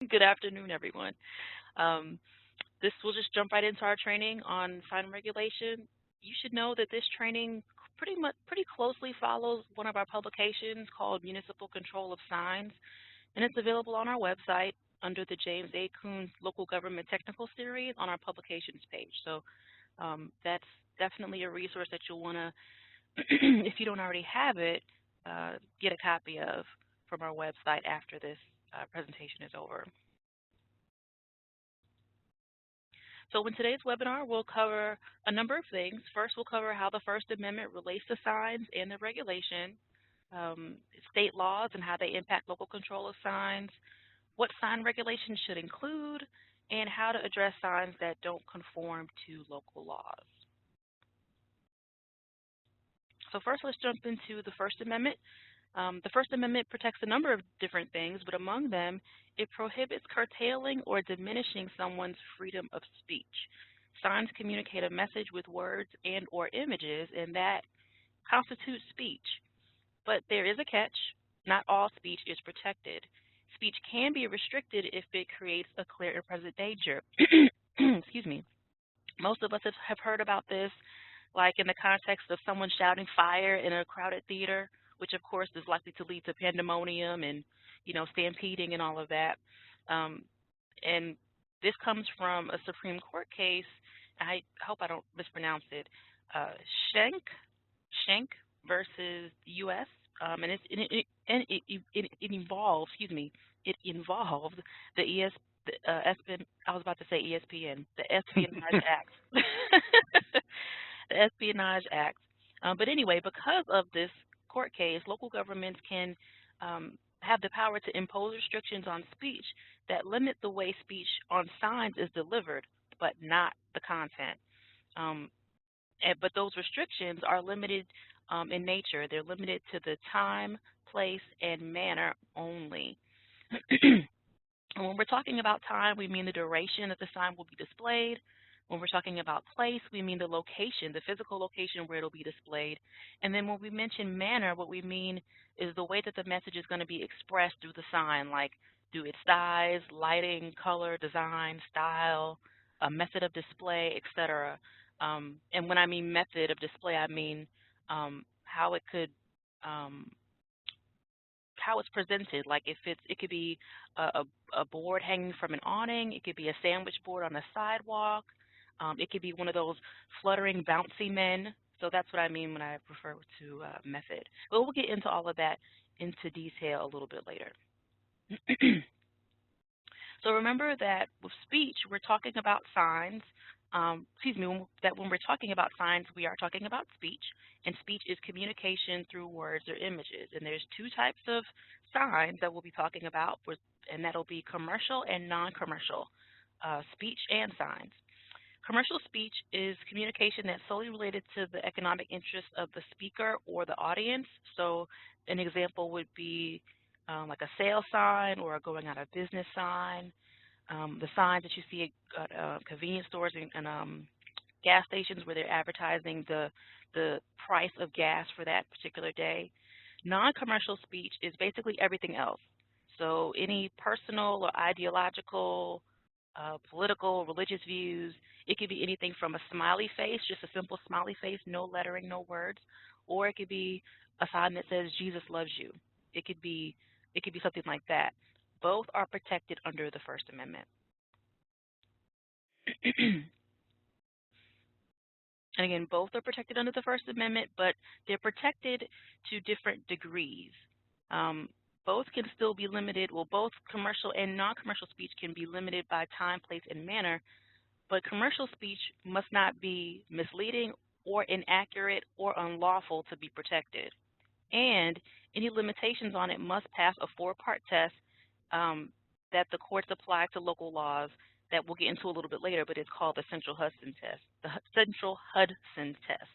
Good afternoon, everyone. Um, this will just jump right into our training on sign regulation. You should know that this training pretty closely follows one of our publications called Municipal Control of Signs, and it's available on our website under the James A. Coons Local Government Technical Series on our publications page. So that's definitely a resource that you'll want to, if you don't already have it, get a copy of from our website after this presentation is over. So in today's webinar, we'll cover a number of things. First, we'll cover how the First Amendment relates to signs and their regulation, state laws and how they impact local control of signs, what sign regulations should include, and how to address signs that don't conform to local laws. So first, let's jump into the First Amendment. The First Amendment protects a number of different things, but among them, it prohibits curtailing or diminishing someone's freedom of speech. Signs communicate a message with words and or images, and that constitutes speech. But there is a catch. Not all speech is protected. Speech can be restricted if it creates a clear and present danger. Excuse me. Most of us have heard about this, like in the context of someone shouting fire in a crowded theater, which of course is likely to lead to pandemonium and, stampeding and all of that. And this comes from a Supreme Court case. I hope I don't mispronounce it. Schenck versus U.S. And it involves, it involved the I was about to say ESPN, the Espionage Act. The Espionage Act. But anyway, because of this court case, local governments can have the power to impose restrictions on speech that limit the way speech on signs is delivered, but not the content. But those restrictions are limited in nature. They're limited to the time, place, and manner only. When we're talking about time, we mean the duration that the sign will be displayed. When we're talking about place, we mean the location, the physical location where it'll be displayed. And then when we mention manner, what we mean is the way that the message is going to be expressed through the sign, like through its size, lighting, color, design, style, method of display, etc. And when I mean method of display, I mean how it could how it's presented. Like if it could be a board hanging from an awning, it could be a sandwich board on a sidewalk, it could be one of those fluttering, bouncy men. So that's what I mean when I refer to method. But we'll get into all of that into detail a little bit later. So remember that with speech, we're talking about signs. That when we're talking about signs, we are talking about speech, and speech is communication through words or images. And there's two types of signs that we'll be talking about, and that'll be commercial and non-commercial speech and signs. Commercial speech is communication that's solely related to the economic interests of the speaker or the audience. So an example would be like a sale sign or a going out of business sign. The signs that you see at convenience stores and gas stations where they're advertising the price of gas for that particular day. Non-commercial speech is basically everything else. So any personal or ideological, political, religious views. It could be anything from a smiley face, just a simple smiley face, no lettering, no words, or it could be a sign that says Jesus loves you. It could be something like that. Both are protected under the First Amendment. And again, both are protected under the First Amendment, but they're protected to different degrees. Both can still be limited. Well, both commercial and non-commercial speech can be limited by time, place, and manner, but commercial speech must not be misleading or inaccurate or unlawful to be protected. And any limitations on it must pass a four-part test that the courts apply to local laws that we'll get into a little bit later, but it's called the Central Hudson Test, the Central Hudson Test.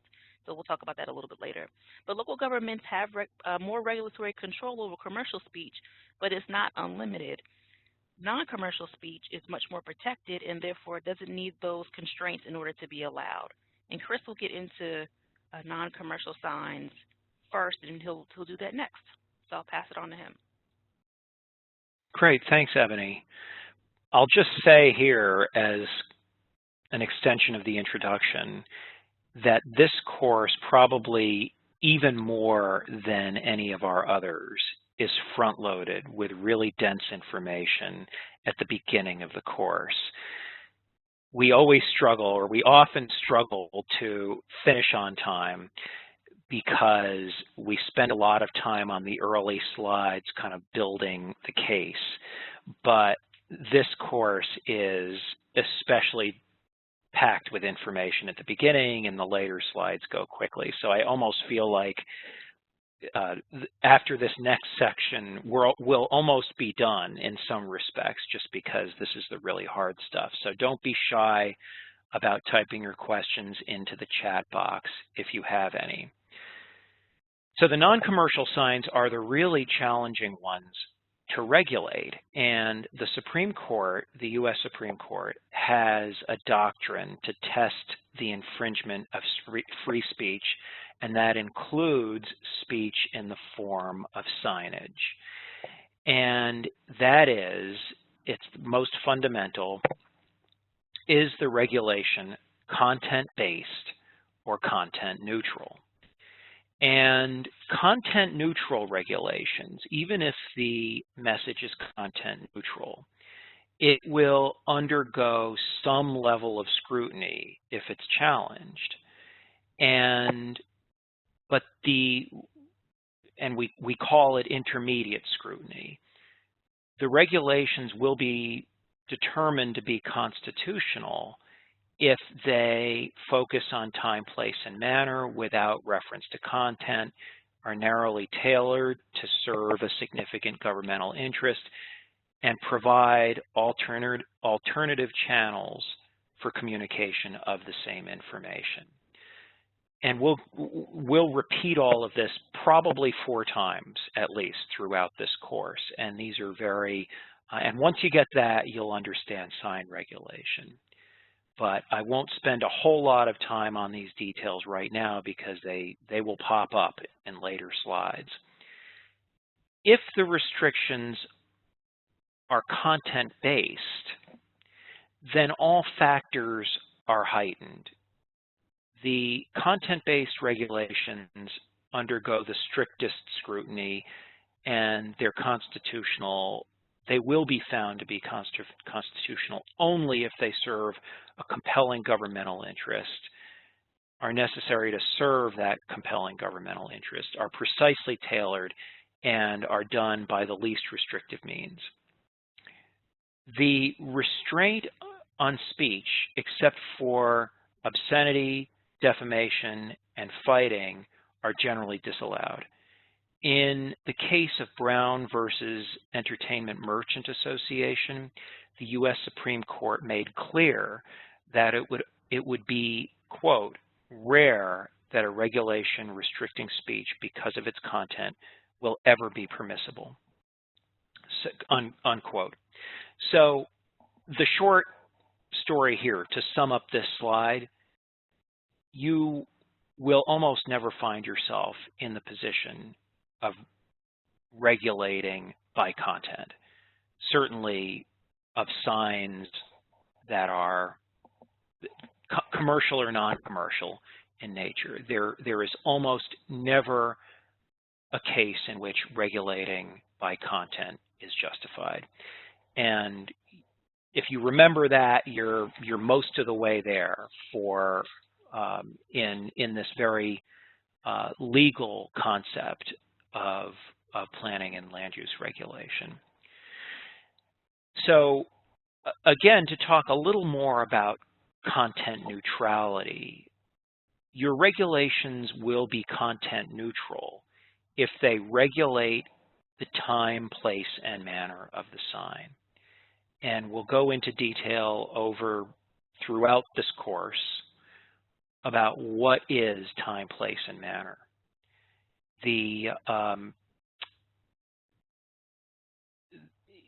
So we'll talk about that a little bit later. But local governments have more regulatory control over commercial speech, but it's not unlimited. Non-commercial speech is much more protected and therefore doesn't need those constraints in order to be allowed. And Chris will get into non-commercial signs first, and he'll do that next. So I'll pass it on to him. Great, thanks, Ebony. I'll just say here as an extension of the introduction that this course, probably even more than any of our others, is front-loaded with really dense information at the beginning of the course. We always struggle, or we often struggle, to finish on time because we spend a lot of time on the early slides kind of building the case. But this course is especially packed with information at the beginning, and the later slides go quickly. So I almost feel like after this next section, we'll almost be done in some respects, just because this is the really hard stuff. So don't be shy about typing your questions into the chat box if you have any. So the non-commercial signs are the really challenging ones to regulate, and the Supreme Court, the U.S. Supreme Court, has a doctrine to test the infringement of free speech, and that includes speech in the form of signage. And that is, it's most fundamental, is the regulation content-based or content-neutral? And content-neutral regulations, even if the message is content-neutral, it will undergo some level of scrutiny if it's challenged. And we call it intermediate scrutiny. The regulations will be determined to be constitutional if they focus on time, place, and manner without reference to content, are narrowly tailored to serve a significant governmental interest, and provide alternative channels for communication of the same information. And we'll repeat all of this probably 4 times at least throughout this course. And these are very, and once you get that, you'll understand sign regulation. But I won't spend a whole lot of time on these details right now because they will pop up in later slides. If the restrictions are content-based, then all factors are heightened. The content-based regulations undergo the strictest scrutiny, and they're constitutional. They will be found to be constitutional only if they serve a compelling governmental interest, are necessary to serve that compelling governmental interest, are precisely tailored, and are done by the least restrictive means. The restraint on speech, except for obscenity, defamation, and fighting, are generally disallowed. In the case of Brown versus Entertainment Merchant Association, the U.S. Supreme Court made clear that it would be, quote, rare that a regulation restricting speech because of its content will ever be permissible, unquote. So the short story here, to sum up this slide, you will almost never find yourself in the position of regulating by content, certainly of signs that are commercial or non-commercial in nature. There is almost never a case in which regulating by content is justified. And if you remember that, you're most of the way there for in this very legal concept of planning and land use regulation. So again, to talk a little more about content neutrality, your regulations will be content neutral if they regulate the time, place, and manner of the sign. And we'll go into detail throughout this course about what is time, place, and manner.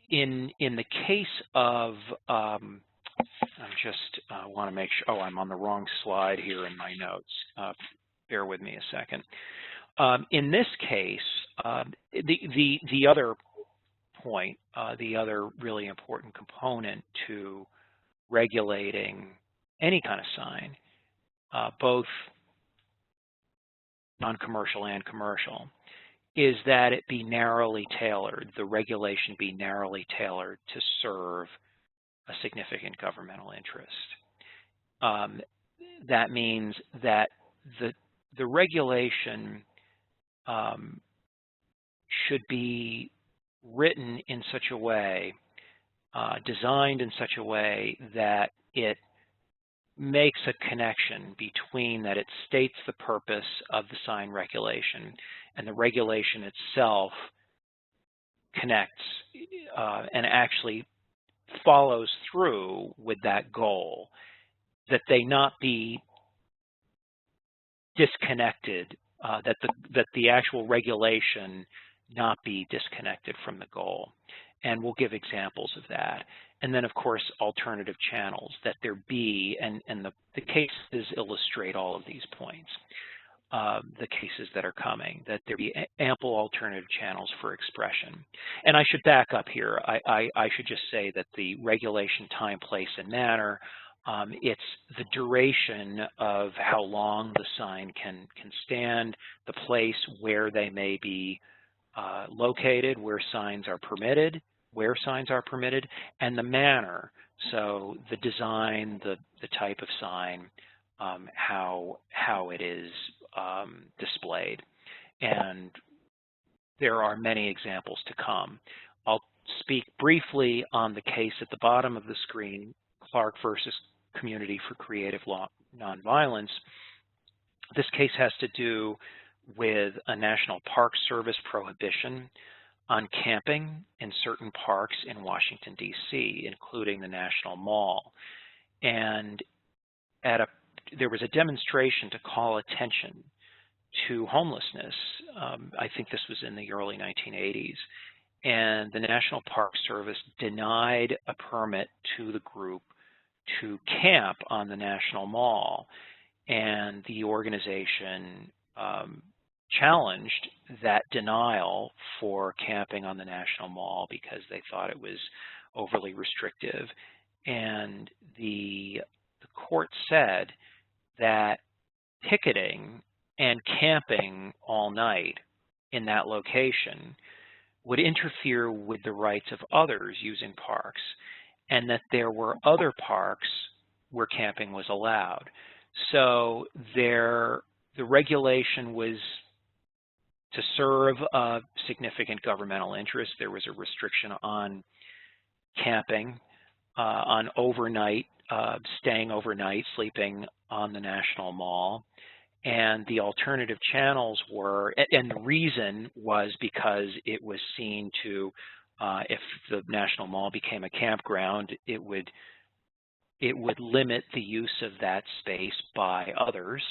In the case of, I just want to make sure, oh, I'm on the wrong slide here in my notes. Bear with me a second. In this case, the other point, the other really important component to regulating any kind of sign, both non-commercial and commercial, is that it be narrowly tailored, the regulation be narrowly tailored to serve a significant governmental interest. That means that the regulation should be written in such a way, designed in such a way that it makes a connection between that it states the purpose of the sign regulation and the regulation itself connects and actually follows through with that goal, that they not be disconnected, that the actual regulation not be disconnected from the goal. And we'll give examples of that. And then, of course, alternative channels, that there be, and the cases illustrate all of these points, the cases that are coming, that there be ample alternative channels for expression. And I should back up here. I should just say that the regulation, time, place, and manner, it's the duration of how long the sign can stand, the place where they may be located, where signs are permitted, and the manner, so the design, the type of sign, how it is displayed. And there are many examples to come. I'll speak briefly on the case at the bottom of the screen, Clark versus Community for Creative Nonviolence. This case has to do with a National Park Service prohibition on camping in certain parks in Washington, D.C., including the National Mall. And there was a demonstration to call attention to homelessness. I think this was in the early 1980s. And the National Park Service denied a permit to the group to camp on the National Mall. And the organization challenged that denial for camping on the National Mall because they thought it was overly restrictive. And the court said that picketing and camping all night in that location would interfere with the rights of others using parks, and that there were other parks where camping was allowed. So the regulation was to serve a significant governmental interest. There was a restriction on camping, on overnight, staying overnight, sleeping on the National Mall. And the alternative channels were, and the reason was because it was seen to, if the National Mall became a campground, it would limit the use of that space by others.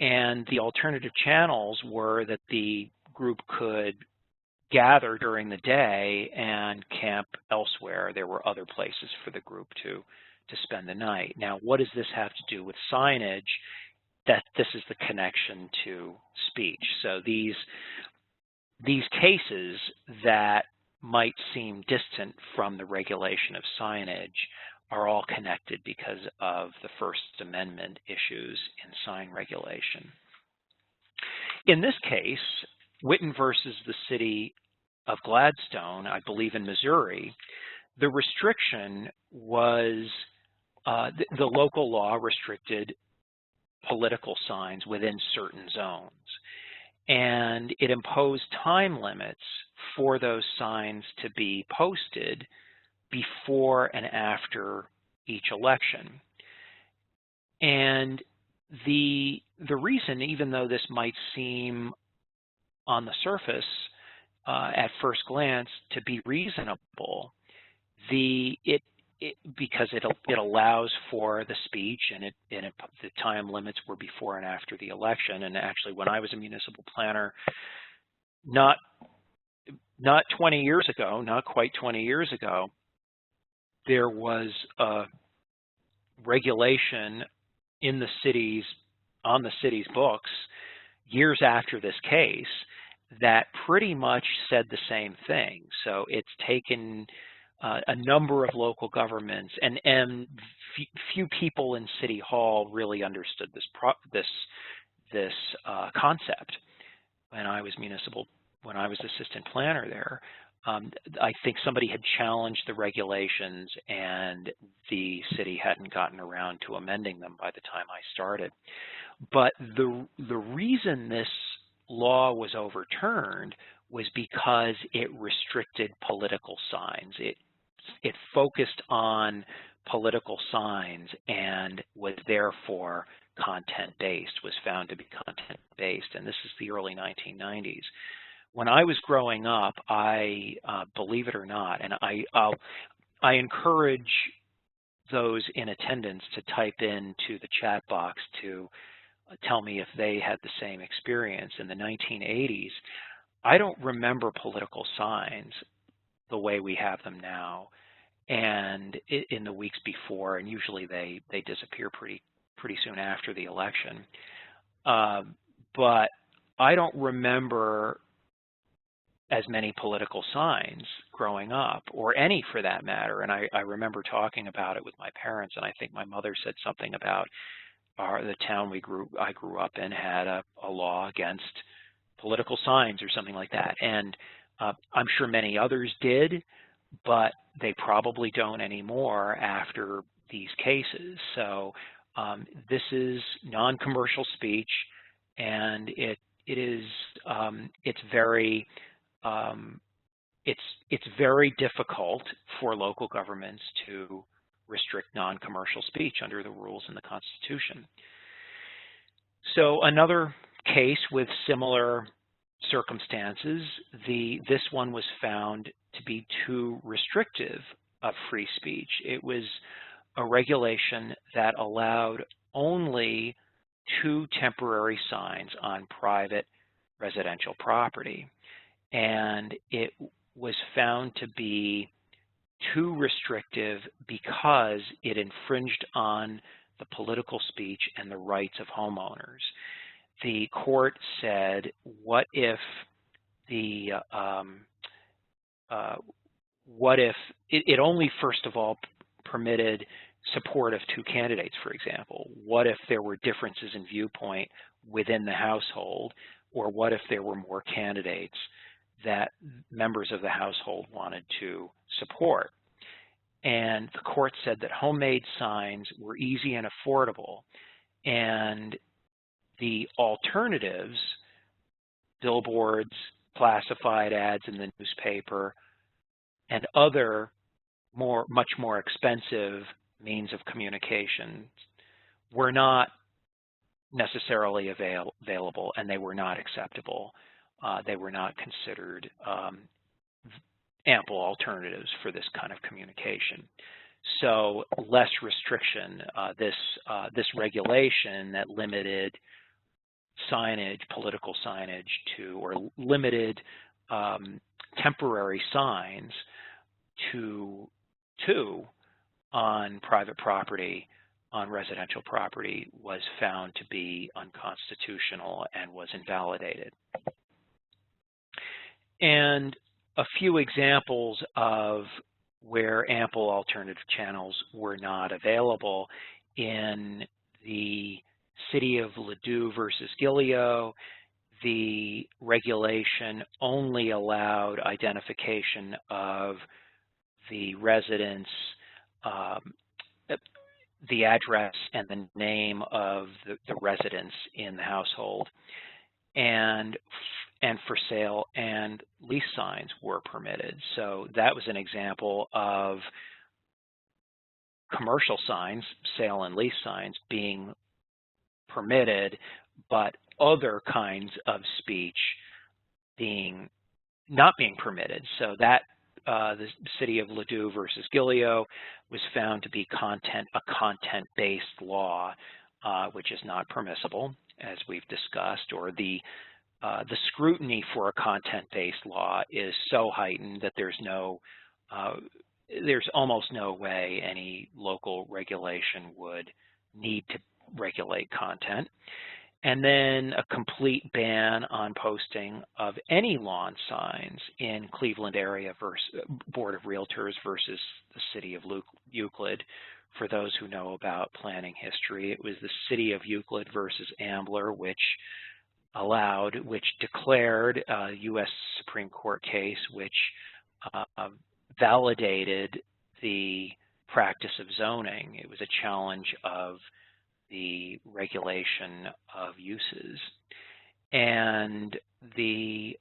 And the alternative channels were that the group could gather during the day and camp elsewhere. There were other places for the group to spend the night. Now, what does this have to do with signage? That this is the connection to speech. So these cases that might seem distant from the regulation of signage are all connected because of the First Amendment issues in sign regulation. In this case, Witten versus the city of Gladstone, I believe in Missouri, the restriction was, the local law restricted political signs within certain zones. And it imposed time limits for those signs to be posted before and after each election. And the reason, even though this might seem on the surface at first glance to be reasonable, because it allows for the speech, and the time limits were before and after the election. And actually, when I was a municipal planner, not 20 years ago, not quite 20 years ago, there was a regulation on the city's books years after this case, that pretty much said the same thing. So it's taken a number of local governments, and few people in City Hall really understood this concept. When I was assistant planner there, I think somebody had challenged the regulations, and the city hadn't gotten around to amending them by the time I started. But the reason this law was overturned was because it restricted political signs. It focused on political signs and was therefore content-based, was found to be content-based, and this is the early 1990s. When I was growing up, I believe it or not, and I encourage those in attendance to type into the chat box to tell me if they had the same experience. In the 1980s, I don't remember political signs the way we have them now, and in the weeks before, and usually they disappear pretty soon after the election. But I don't remember as many political signs growing up, or any for that matter. And I remember talking about it with my parents, and I think my mother said something about the town I grew up in had a law against political signs or something like that. And I'm sure many others did, but they probably don't anymore after these cases. So this is non-commercial speech, and it's very difficult for local governments to restrict non-commercial speech under the rules in the Constitution. So another case with similar circumstances, this one was found to be too restrictive of free speech. It was a regulation that allowed only 2 temporary signs on private residential property, and it was found to be too restrictive because it infringed on the political speech and the rights of homeowners. The court said, what if it only, first of all, permitted support of 2 candidates, for example? What if there were differences in viewpoint within the household, or what if there were more candidates that members of the household wanted to support? And the court said that homemade signs were easy and affordable, and the alternatives, billboards, classified ads in the newspaper, and other much more expensive means of communication, were not necessarily available, and they were not acceptable. They were not considered ample alternatives for this kind of communication. So less restriction, this regulation that limited signage, political signage to, or limited temporary signs to 2 on private property, on residential property, was found to be unconstitutional and was invalidated. And a few examples of where ample alternative channels were not available: in the city of Ladue versus Gilio, the regulation only allowed identification of the residence, the address and the name of the residents in the household, and for sale and lease signs were permitted. So that was an example of commercial signs, sale and lease signs, being permitted, but other kinds of speech not being permitted. So that the city of Ladue versus Gilio was found to be a content-based law, which is not permissible, as we've discussed, or the scrutiny for a content-based law is so heightened that there's almost no way any local regulation would need to regulate content. and then a complete ban on posting of any lawn signs in Cleveland area Board of Realtors versus the City of Euclid. For those who know about planning history, it was the City of Euclid versus Ambler, which declared a U.S. Supreme Court case, which validated the practice of zoning. It was a challenge of the regulation of uses. And the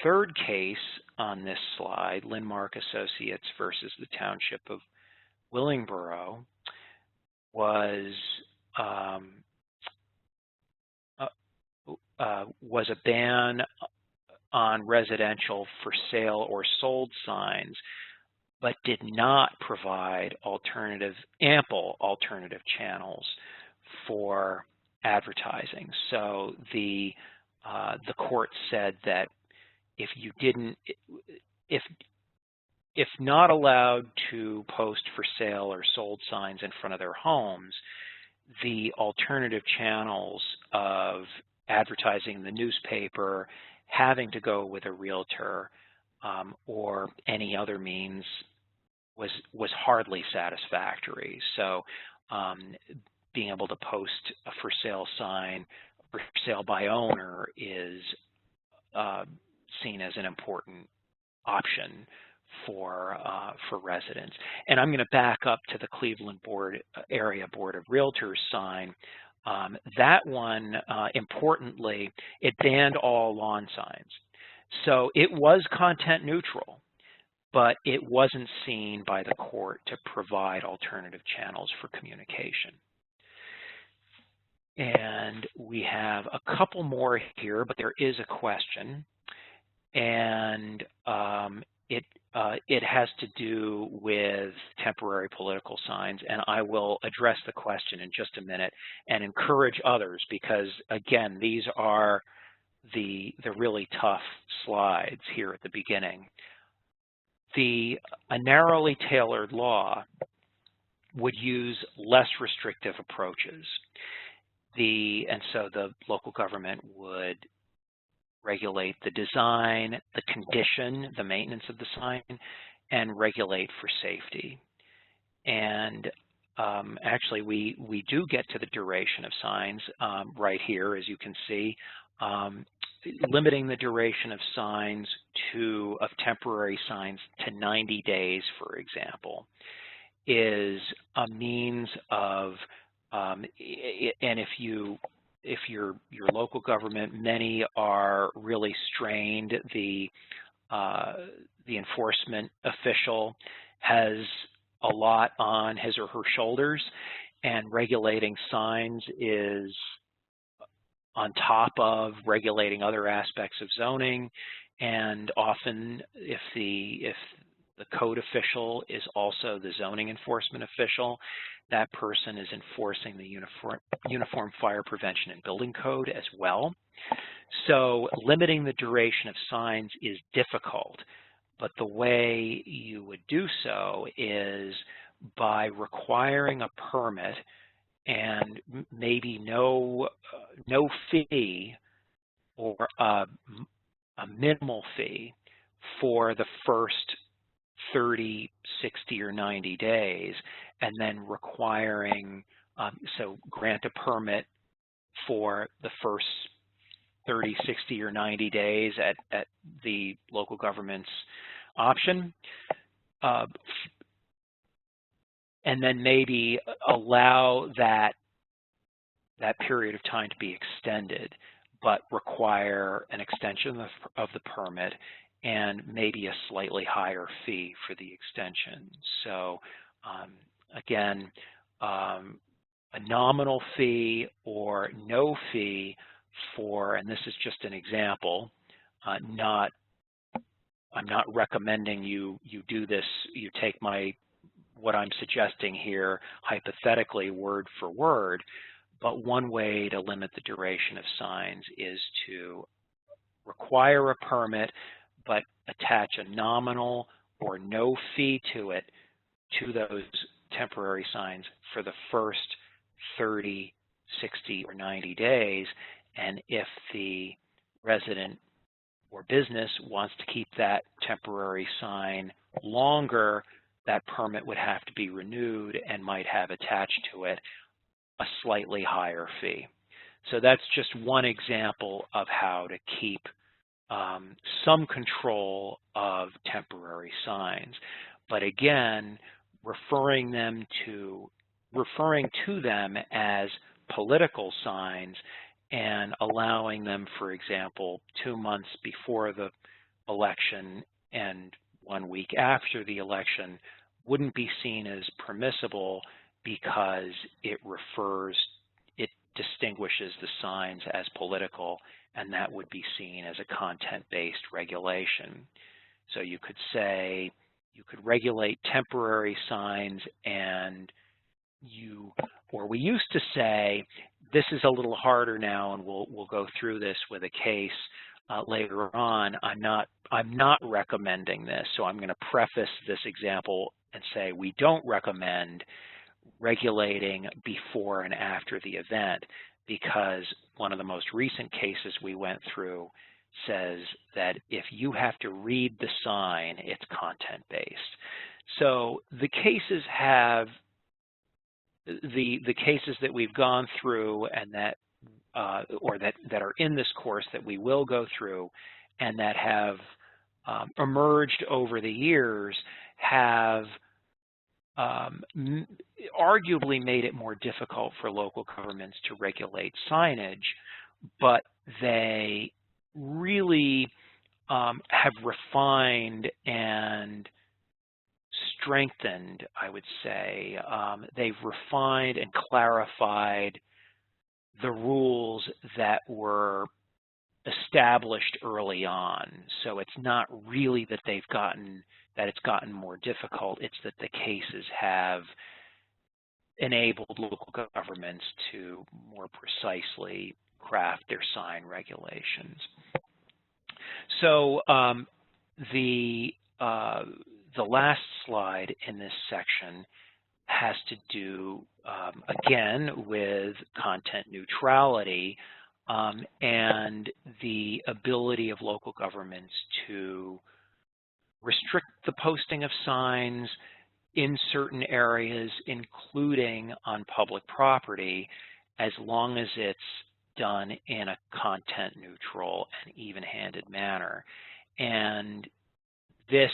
third case on this slide, Lindmark Associates versus the Township of Willingboro, was a ban on residential for sale or sold signs, but did not provide ample alternative channels for advertising. So the court said that if not allowed to post for sale or sold signs in front of their homes, the alternative channels of advertising in the newspaper, having to go with a realtor, or any other means was hardly satisfactory. So being able to post a for sale sign, for sale by owner, is seen as an important option for residents. And I'm going to back up to the Cleveland Area Board of Realtors sign. That one, importantly, it banned all lawn signs. So it was content neutral, but it wasn't seen by the court to provide alternative channels for communication. And we have a couple more here, but there is a question. And it has to do with temporary political signs, and I will address the question in just a minute and encourage others, because again, these are the really tough slides here at the beginning. A narrowly tailored law would use less restrictive approaches. And so the local government would regulate the design, the condition, the maintenance of the sign, and regulate for safety. And actually, we do get to the duration of signs right here, as you can see. Limiting the duration of signs of temporary signs to 90 days, for example, is a means of, and if your local government, many are really strained. The enforcement official has a lot on his or her shoulders, and regulating signs is on top of regulating other aspects of zoning. And often, if the code official is also the zoning enforcement official, that person is enforcing the Uniform Fire Prevention and Building Code as well. So limiting the duration of signs is difficult, but the way you would do so is by requiring a permit and maybe no fee, or a minimal fee for the first 30, 60, or 90 days, and then requiring, so grant a permit for the first 30, 60, or 90 days at the local government's option, and then maybe allow that period of time to be extended, but require an extension of the permit and maybe a slightly higher fee for the extension. So again, a nominal fee or no fee for, and this is just an example, I'm not recommending you do this, you take what I'm suggesting here hypothetically word for word, but one way to limit the duration of signs is to require a permit, but attach a nominal or no fee to it, to those temporary signs for the first 30 60 or 90 days. And if the resident or business wants to keep that temporary sign longer, that permit would have to be renewed and might have attached to it a slightly higher fee. So that's just one example of how to keep some control of temporary signs. But again, referring to them as political signs and allowing them, for example, 2 months before the election and 1 week after the election wouldn't be seen as permissible because it distinguishes the signs as political, and that would be seen as a content-based regulation. So you could say, you could regulate temporary signs, and we used to say, this is a little harder now, and we'll go through this with a case later on. I'm not recommending this, so I'm going to preface this example and say we don't recommend regulating before and after the event, because one of the most recent cases we went through says that if you have to read the sign, it's content-based. So the cases have the cases that we've gone through and that that are in this course that we will go through and that have emerged over the years have arguably made it more difficult for local governments to regulate signage, but they really have refined and strengthened, I would say. They've refined and clarified the rules that were established early on. So it's not really that it's gotten more difficult, it's that the cases have enabled local governments to more precisely craft their sign regulations. So the last slide in this section has to do, again, with content neutrality and the ability of local governments to restrict the posting of signs in certain areas, including on public property, as long as it's done in a content neutral and even-handed manner. And this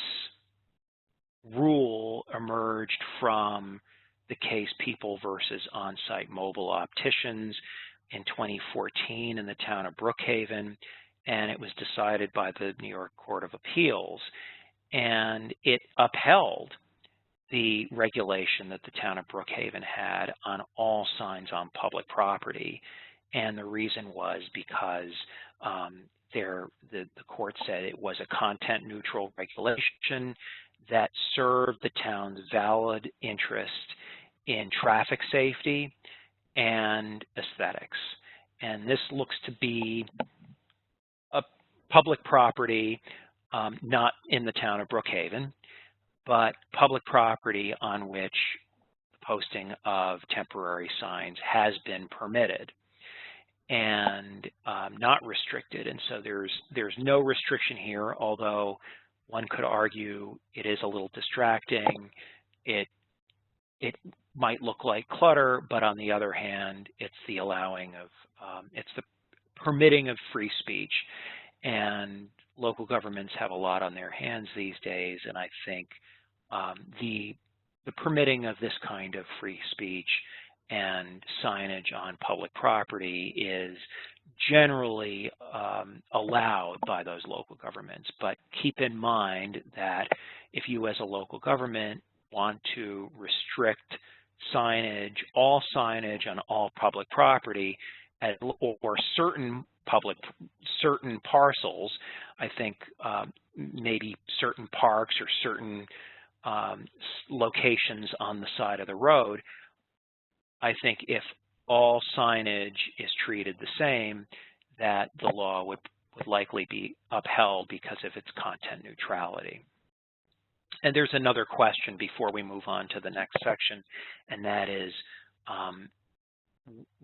rule emerged from the case People versus On-Site Mobile Opticians in 2014 in the town of Brookhaven, and it was decided by the New York Court of Appeals. And it upheld the regulation that the town of Brookhaven had on all signs on public property. And the reason was because the court said it was a content neutral regulation that served the town's valid interest in traffic safety and aesthetics. And this looks to be a public property, not in the town of Brookhaven, but public property on which the posting of temporary signs has been permitted and not restricted. And so there's no restriction here, although one could argue it is a little distracting. It might look like clutter, but on the other hand, it's the it's the permitting of free speech. And local governments have a lot on their hands these days, and I think the permitting of this kind of free speech and signage on public property is generally allowed by those local governments. But keep in mind that if you as a local government want to restrict signage, all signage on all public property, or certain parcels, I think maybe certain parks or certain locations on the side of the road, I think if all signage is treated the same, that the law would likely be upheld because of its content neutrality. And there's another question before we move on to the next section, and that is,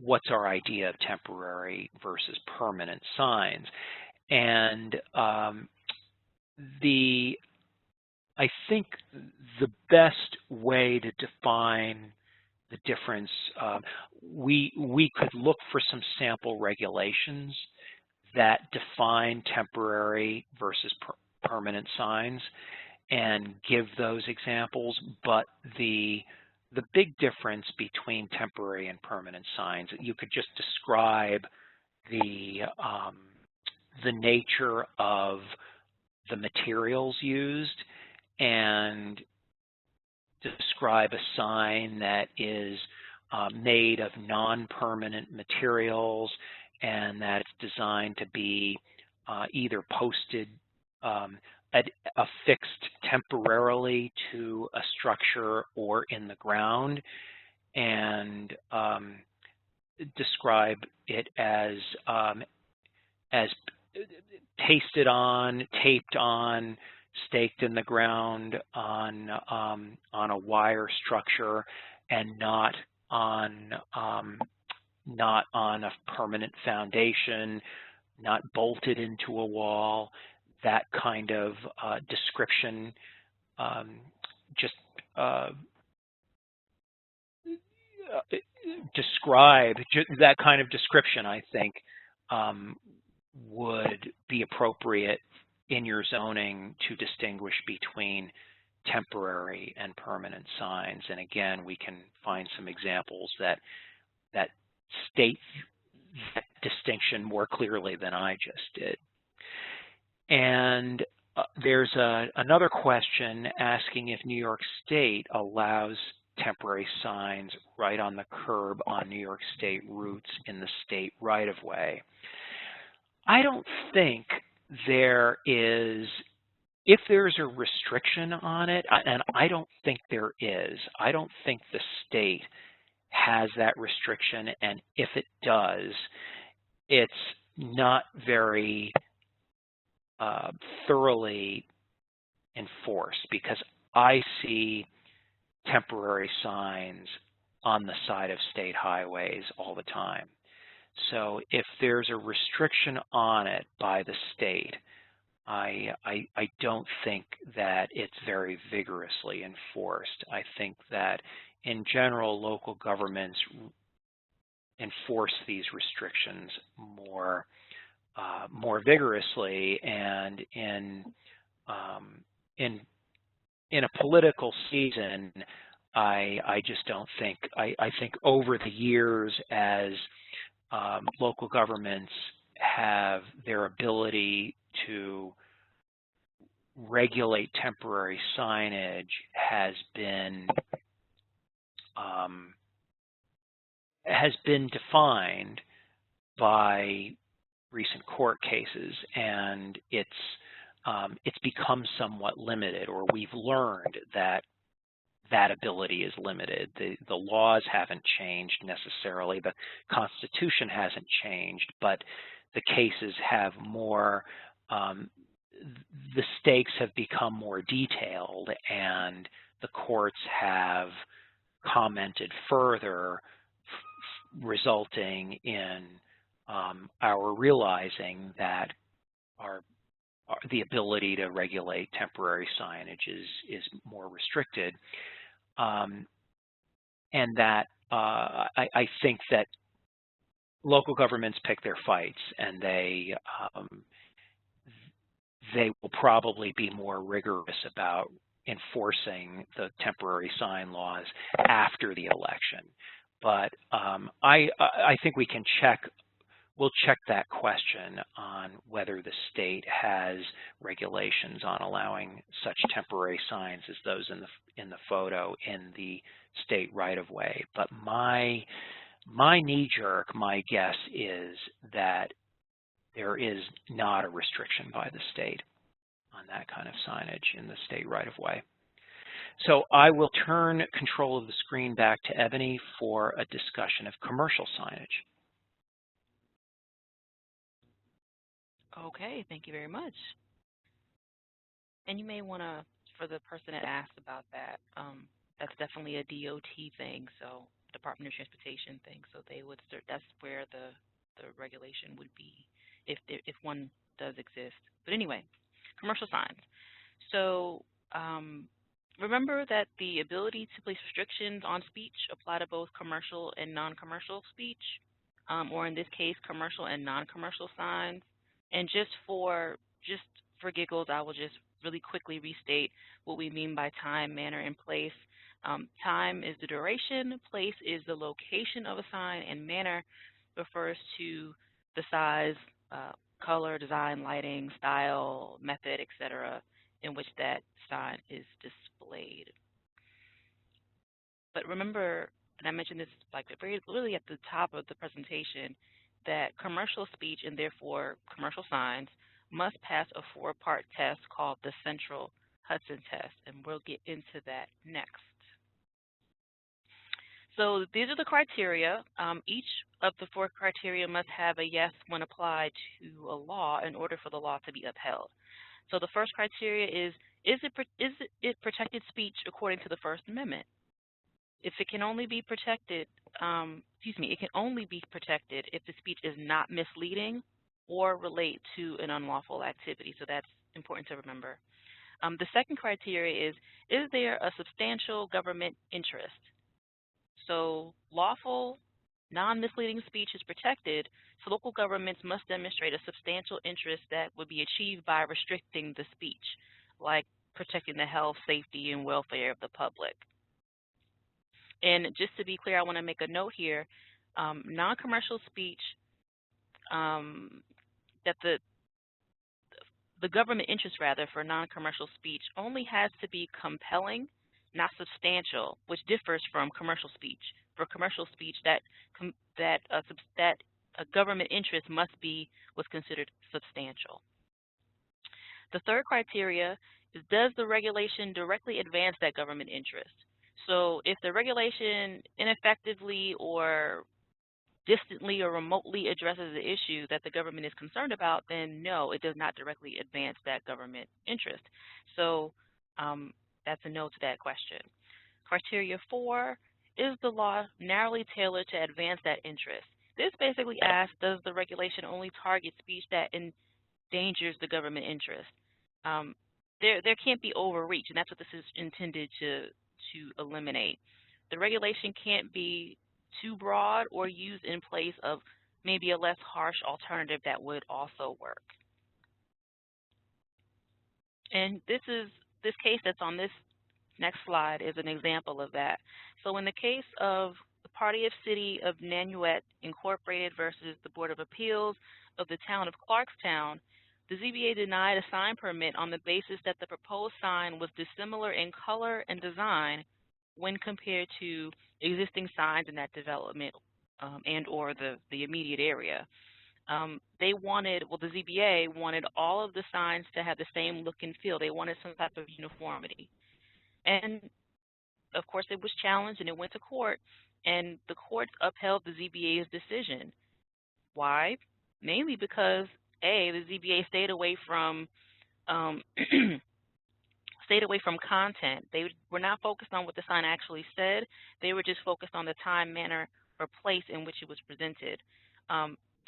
what's our idea of temporary versus permanent signs. And I think the best way to define the difference, we could look for some sample regulations that define temporary versus permanent signs and give those examples, but the big difference between temporary and permanent signs, you could just describe the nature of the materials used and describe a sign that is made of non-permanent materials and that it's designed to be either posted, affixed temporarily to a structure or in the ground, and describe it as pasted on, taped on, staked in the ground on a wire structure, and not on a permanent foundation, not bolted into a wall. That kind of description, that kind of description, I think, would be appropriate in your zoning to distinguish between temporary and permanent signs. And again, we can find some examples that state that distinction more clearly than I just did. And there's another question asking if New York State allows temporary signs right on the curb on New York State routes in the state right-of-way. I don't think there is, if there's a restriction on it, and I don't think there is, I don't think the state has that restriction, and if it does, it's not very thoroughly enforced, because I see temporary signs on the side of state highways all the time. So if there's a restriction on it by the state, I don't think that it's very vigorously enforced. I think that in general, local governments enforce these restrictions more vigorously, and in a political season, I just don't think. I think over the years, as local governments have their ability to regulate temporary signage has been defined by recent court cases, and it's become somewhat limited, or we've learned that that ability is limited. The laws haven't changed necessarily, the Constitution hasn't changed, but the cases have more, the stakes have become more detailed, and the courts have commented further, resulting in our realizing that the ability to regulate temporary signage is more restricted, and that I think that local governments pick their fights, and they will probably be more rigorous about enforcing the temporary sign laws after the election. But I think we can we'll check that question on whether the state has regulations on allowing such temporary signs as those in the photo in the state right-of-way. But my knee-jerk, my guess is that there is not a restriction by the state on that kind of signage in the state right-of-way. So I will turn control of the screen back to Ebony for a discussion of commercial signage. Okay, thank you very much. And you may want to, for the person that asked about that, That's definitely a DOT thing, so Department of Transportation thing. So they would start. That's where the regulation would be if one does exist. But anyway, commercial signs. So remember that the ability to place restrictions on speech apply to both commercial and non-commercial speech, or in this case, commercial and non-commercial signs. And just for giggles, I will just really quickly restate what we mean by time, manner, and place. Time is the duration, place is the location of a sign, and manner refers to the size, color, design, lighting, style, method, etc., in which that sign is displayed. But remember, and I mentioned this like really at the top of the presentation, that commercial speech and therefore commercial signs must pass a 4-part test called the Central Hudson test, and we'll get into that next. So these are the criteria. Each of the 4 criteria must have a yes when applied to a law in order for the law to be upheld. So the first criteria is it protected speech according to the First Amendment? If it can only be protected, it can only be protected if the speech is not misleading or relate to an unlawful activity. So that's important to remember. The second criteria is there a substantial government interest? So lawful, non-misleading speech is protected, so local governments must demonstrate a substantial interest that would be achieved by restricting the speech, like protecting the health, safety, and welfare of the public. And just to be clear, I want to make a note here. Non-commercial speech, that the government interest, rather, for non-commercial speech only has to be compelling, not substantial, which differs from commercial speech. For commercial speech, that a government interest must be what's considered substantial. The third criteria is, does the regulation directly advance that government interest? So if the regulation ineffectively or distantly or remotely addresses the issue that the government is concerned about, then no, it does not directly advance that government interest. So that's a no to that question. Criteria 4, is the law narrowly tailored to advance that interest? This basically asks, does the regulation only target speech that endangers the government interest? There can't be overreach, and that's what this is intended to eliminate. The regulation can't be too broad or used in place of maybe a less harsh alternative that would also work. And this case that's on this next slide is an example of that. So in the case of the Party of City of Nanuet Incorporated versus the Board of Appeals of the Town of Clarkstown, the ZBA denied a sign permit on the basis that the proposed sign was dissimilar in color and design when compared to existing signs in that development and or the immediate area. The ZBA wanted all of the signs to have the same look and feel. They wanted some type of uniformity. And of course it was challenged and it went to court, and the court upheld the ZBA's decision. Why? Mainly because the ZBA stayed away from content. They were not focused on what the sign actually said. They were just focused on the time, manner, or place in which it was presented.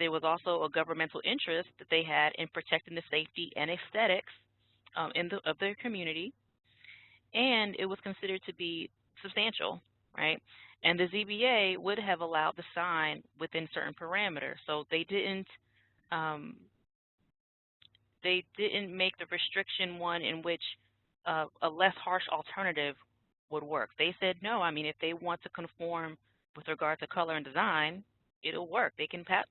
There was also a governmental interest that they had in protecting the safety and aesthetics of their community, and it was considered to be substantial, right? And the ZBA would have allowed the sign within certain parameters. So they didn't make the restriction one in which a less harsh alternative would work. They said no. I mean, if they want to conform with regard to color and design, it'll work. They can have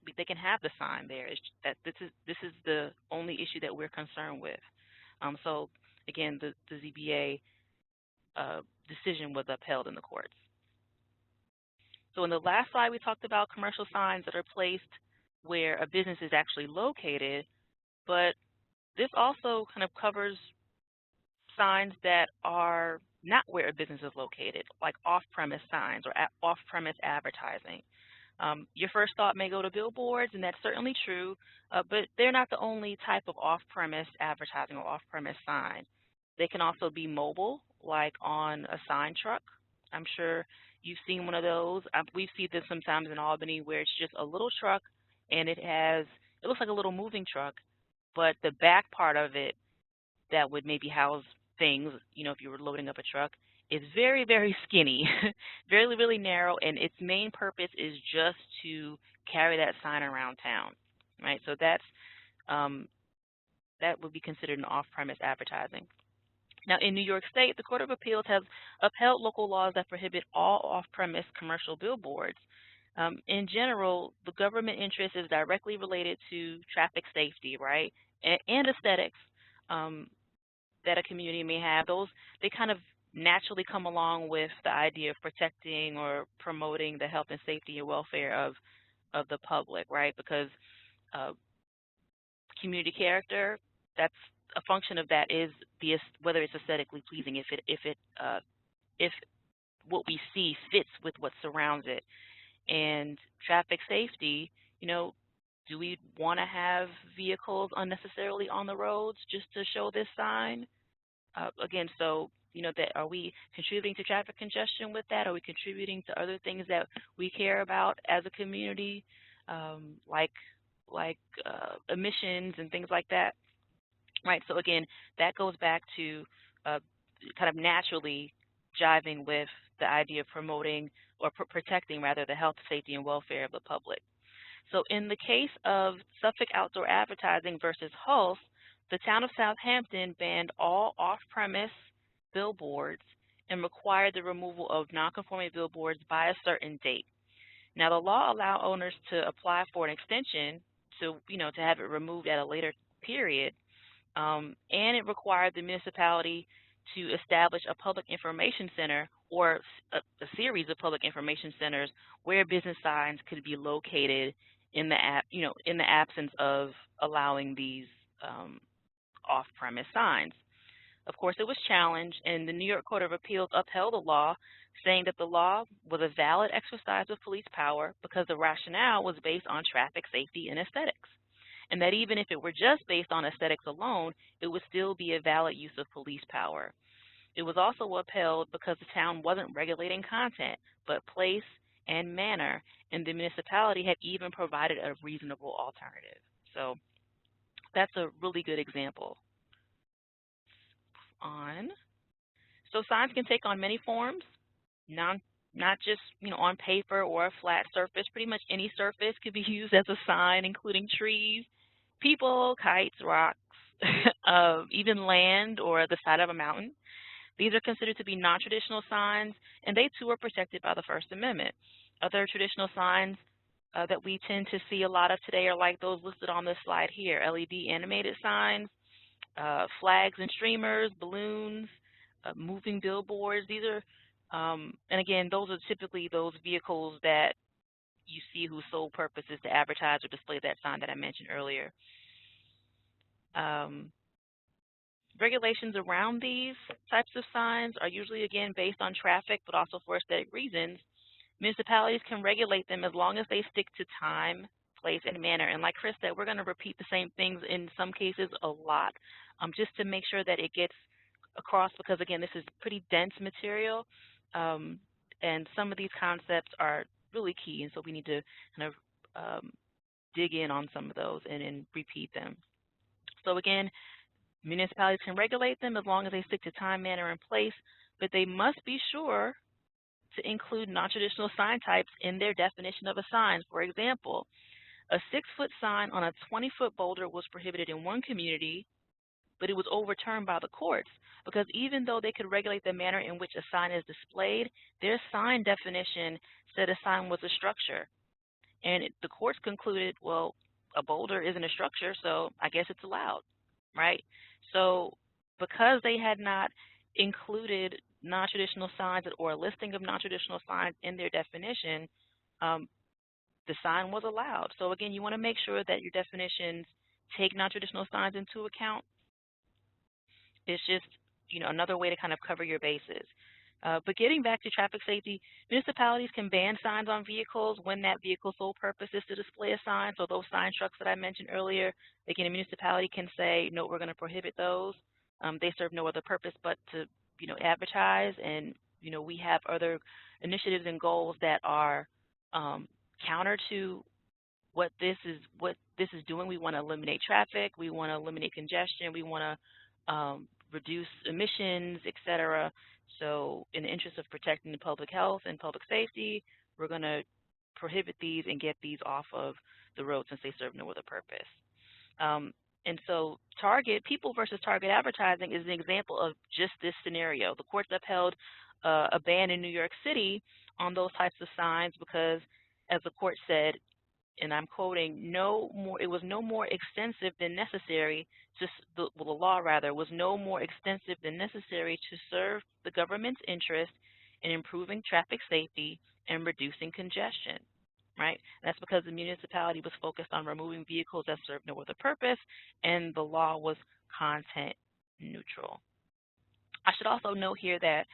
the sign there. It's that this is the only issue that we're concerned with. So again, the ZBA decision was upheld in the courts. So in the last slide, we talked about commercial signs that are placed where a business is actually located, but this also kind of covers signs that are not where a business is located, like off-premise signs or off-premise advertising. Your first thought may go to billboards, and that's certainly true, but they're not the only type of off-premise advertising or off-premise sign. They can also be mobile, like on a sign truck, I'm sure you've seen one of those. We've seen this sometimes in Albany where it's just a little truck and it looks like a little moving truck, but the back part of it that would maybe house things, if you were loading up a truck, is very, very skinny, very, really narrow, and its main purpose is just to carry that sign around town, right? So that would be considered an off-premise advertising. Now, in New York State, the Court of Appeals has upheld local laws that prohibit all off-premise commercial billboards. In general, the government interest is directly related to traffic safety, right, and aesthetics that a community may have. They kind of naturally come along with the idea of protecting or promoting the health and safety and welfare of the public, right? Because community character, that's a function of that is whether it's aesthetically pleasing, if what we see fits with what surrounds it. And traffic safety, do we want to have vehicles unnecessarily on the roads just to show this sign? Again, so that are we contributing to traffic congestion with that? Are we contributing to other things that we care about as a community, like emissions and things like that? Right. So again, that goes back to kind of naturally jiving with the idea of promoting or protecting rather the health, safety, and welfare of the public. So in the case of Suffolk Outdoor Advertising versus Hulse, the town of Southampton banned all off-premise billboards and required the removal of non-conforming billboards by a certain date. Now, the law allowed owners to apply for an extension to have it removed at a later period, and it required the municipality to establish a public information center or a series of public information centers where business signs could be located in the absence of allowing these off-premise signs. Of course, it was challenged, and the New York Court of Appeals upheld the law, saying that the law was a valid exercise of police power because the rationale was based on traffic safety and aesthetics, and that even if it were just based on aesthetics alone, it would still be a valid use of police power. It was also upheld because the town wasn't regulating content, but place and manner, and the municipality had even provided a reasonable alternative. So that's a really good example. So signs can take on many forms, not just on paper or a flat surface. Pretty much any surface could be used as a sign, including trees, people, kites, rocks, even land or the side of a mountain. These are considered to be non-traditional signs, and they too are protected by the First Amendment. Other traditional signs that we tend to see a lot of today are like those listed on this slide here: LED animated signs, flags and streamers, balloons, moving billboards. These are, and again, those are typically those vehicles that you see whose sole purpose is to advertise or display that sign that I mentioned earlier. Regulations around these types of signs are usually, again, based on traffic, but also for aesthetic reasons. Municipalities can regulate them as long as they stick to time, place, and manner. And like Chris said, we're going to repeat the same things in some cases a lot, just to make sure that it gets across, because, again, this is pretty dense material, and some of these concepts are really key, and so we need to kind of dig in on some of those and repeat them. So again, municipalities can regulate them as long as they stick to time, manner, and place, but they must be sure to include non-traditional sign types in their definition of a sign. For example, a 6-foot sign on a 20-foot boulder was prohibited in one community, but it was overturned by the courts because even though they could regulate the manner in which a sign is displayed, their sign definition said a sign was a structure. And the courts concluded, well, a boulder isn't a structure, so I guess it's allowed, right? So because they had not included non-traditional signs or a listing of non-traditional signs in their definition, the sign was allowed. So again, you want to make sure that your definitions take non-traditional signs into account. It's just another way to kind of cover your bases. But getting back to traffic safety, municipalities can ban signs on vehicles when that vehicle's sole purpose is to display a sign. So those sign trucks that I mentioned earlier, again, a municipality can say, no, we're going to prohibit those. They serve no other purpose but to advertise and We have other initiatives and goals that are counter to what this is doing. We want to eliminate traffic. We want to eliminate congestion. We want to reduce emissions, etc. So in the interest of protecting the public health and public safety, we're going to prohibit these and get these off of the road since they serve no other purpose. And so people versus target advertising is an example of just this scenario. The courts upheld a ban in New York City on those types of signs because, as the court said, and I'm quoting, it was no more extensive than necessary the law rather was no more extensive than necessary to serve the government's interest in improving traffic safety and reducing congestion. Right? That's because the municipality was focused on removing vehicles that served no other purpose, and the law was content neutral. I should also note here that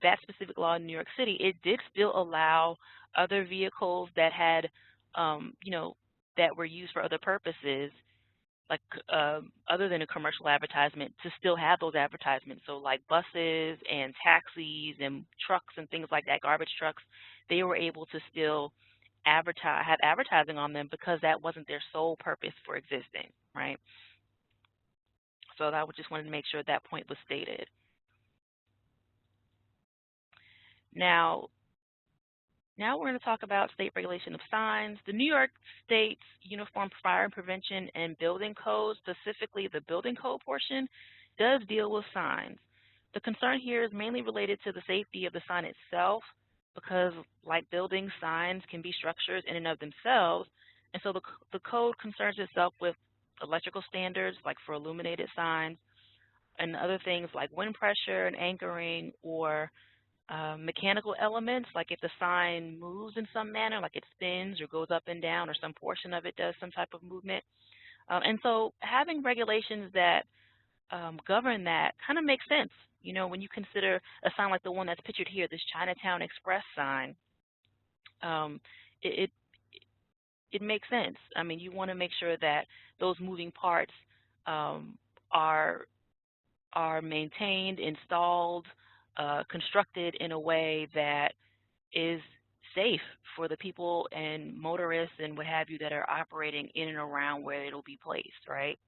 that specific law in New York City, it did still allow other vehicles that had, that were used for other purposes, like other than a commercial advertisement, to still have those advertisements. So like buses and taxis and trucks and things like that, garbage trucks, they were able to still have advertising on them because that wasn't their sole purpose for existing, right? So I just wanted to make sure that point was stated. Now we're going to talk about state regulation of signs. The New York State's Uniform Fire and Prevention and Building Code, specifically the building code portion, does deal with signs. The concern here is mainly related to the safety of the sign itself, because like building, signs can be structures in and of themselves, and so the code concerns itself with electrical standards, like for illuminated signs, and other things like wind pressure and anchoring, or mechanical elements, like if the sign moves in some manner, like it spins or goes up and down, or some portion of it does some type of movement. And so having regulations that govern that kind of makes sense. When you consider a sign like the one that's pictured here, this Chinatown Express sign, it makes sense. I mean, you want to make sure that those moving parts are maintained, installed, constructed in a way that is safe for the people and motorists and what have you that are operating in and around where it'll be placed, right?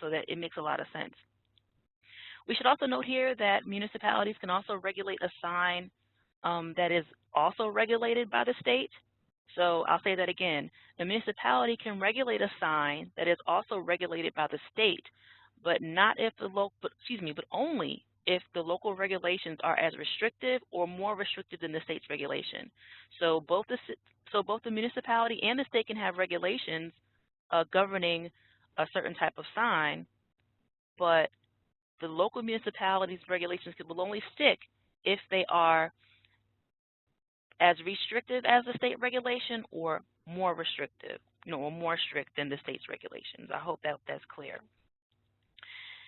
So that it makes a lot of sense. We should also note here that municipalities can also regulate a sign that is also regulated by the state. So I'll say that again. The municipality can regulate a sign that is also regulated by the state, but only if the local regulations are as restrictive or more restrictive than the state's regulation. So both the municipality and the state can have regulations governing a certain type of sign, but the local municipalities' regulations will only stick if they are as restrictive as the state regulation or more restrictive, or more strict than the state's regulations. I hope that's clear.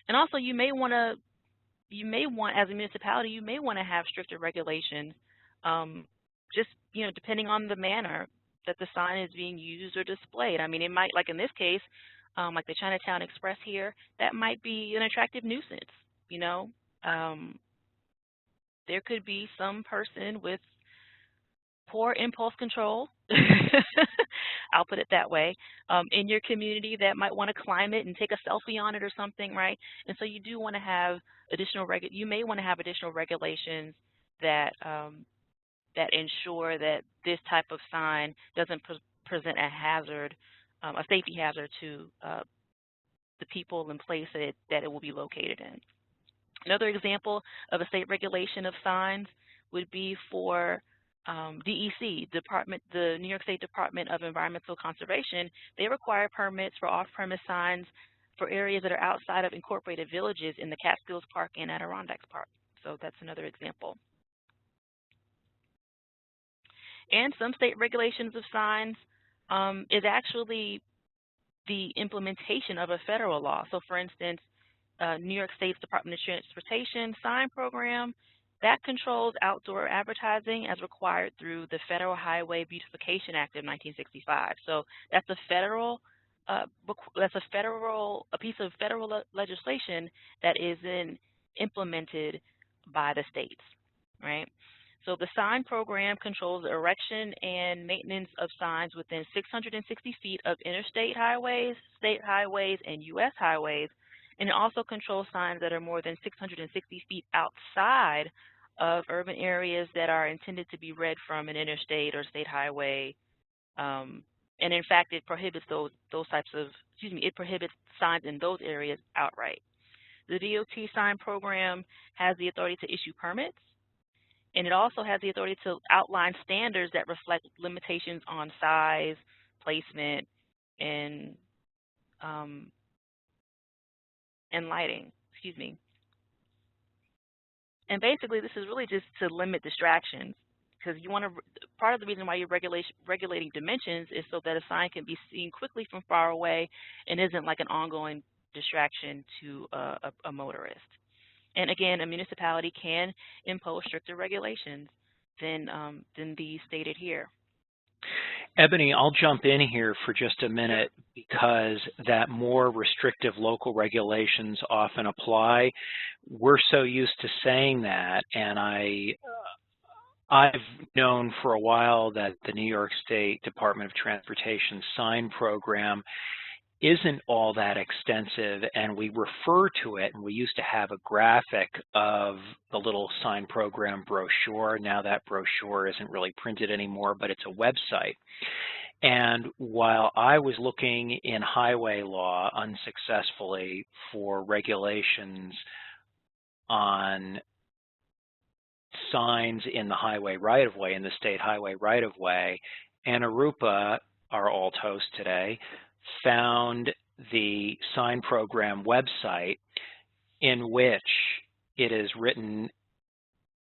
And also, you may want, as a municipality, you may want to have stricter regulations, just depending on the manner that the sign is being used or displayed. I mean, it might, like in this case, like the Chinatown Express here, that might be an attractive nuisance. There could be some person with poor impulse control, I'll put it that way, in your community that might want to climb it and take a selfie on it or something, right? And so you do want to have you may want to have additional regulations that that ensure that this type of sign doesn't present a hazard, a safety hazard to the people and place that it will be located in. Another example of a state regulation of signs would be for DEC, the New York State Department of Environmental Conservation. They require permits for off-premise signs for areas that are outside of incorporated villages in the Catskills Park and Adirondacks Park. So that's another example. And some state regulations of signs is actually the implementation of a federal law. So for instance, New York State's Department of Transportation sign program, that controls outdoor advertising as required through the Federal Highway Beautification Act of 1965. So that's a piece of federal legislation that is then implemented by the states. right? So the sign program controls the erection and maintenance of signs within 660 feet of interstate highways, state highways, and U.S. highways. And it also controls signs that are more than 660 feet outside of urban areas that are intended to be read from an interstate or state highway. And in fact, it prohibits those types of, it prohibits signs in those areas outright. The DOT sign program has the authority to issue permits, and it also has the authority to outline standards that reflect limitations on size, placement, and lighting. And basically, this is really just to limit distractions, because you want to. Part of the reason why you're regulating dimensions is so that a sign can be seen quickly from far away and isn't like an ongoing distraction to a motorist. And again, a municipality can impose stricter regulations than these stated here. Ebony, I'll jump in here for just a minute because that more restrictive local regulations often apply. We're so used to saying that, and I've known for a while that the New York State Department of Transportation sign program isn't all that extensive, and we refer to it, and we used to have a graphic of the little sign program brochure. Now that brochure isn't really printed anymore, but it's a website. And while I was looking in highway law unsuccessfully for regulations on signs in the highway right-of-way, in the state highway right-of-way, Anarupa, our alt host today, found the sign program website in which it is written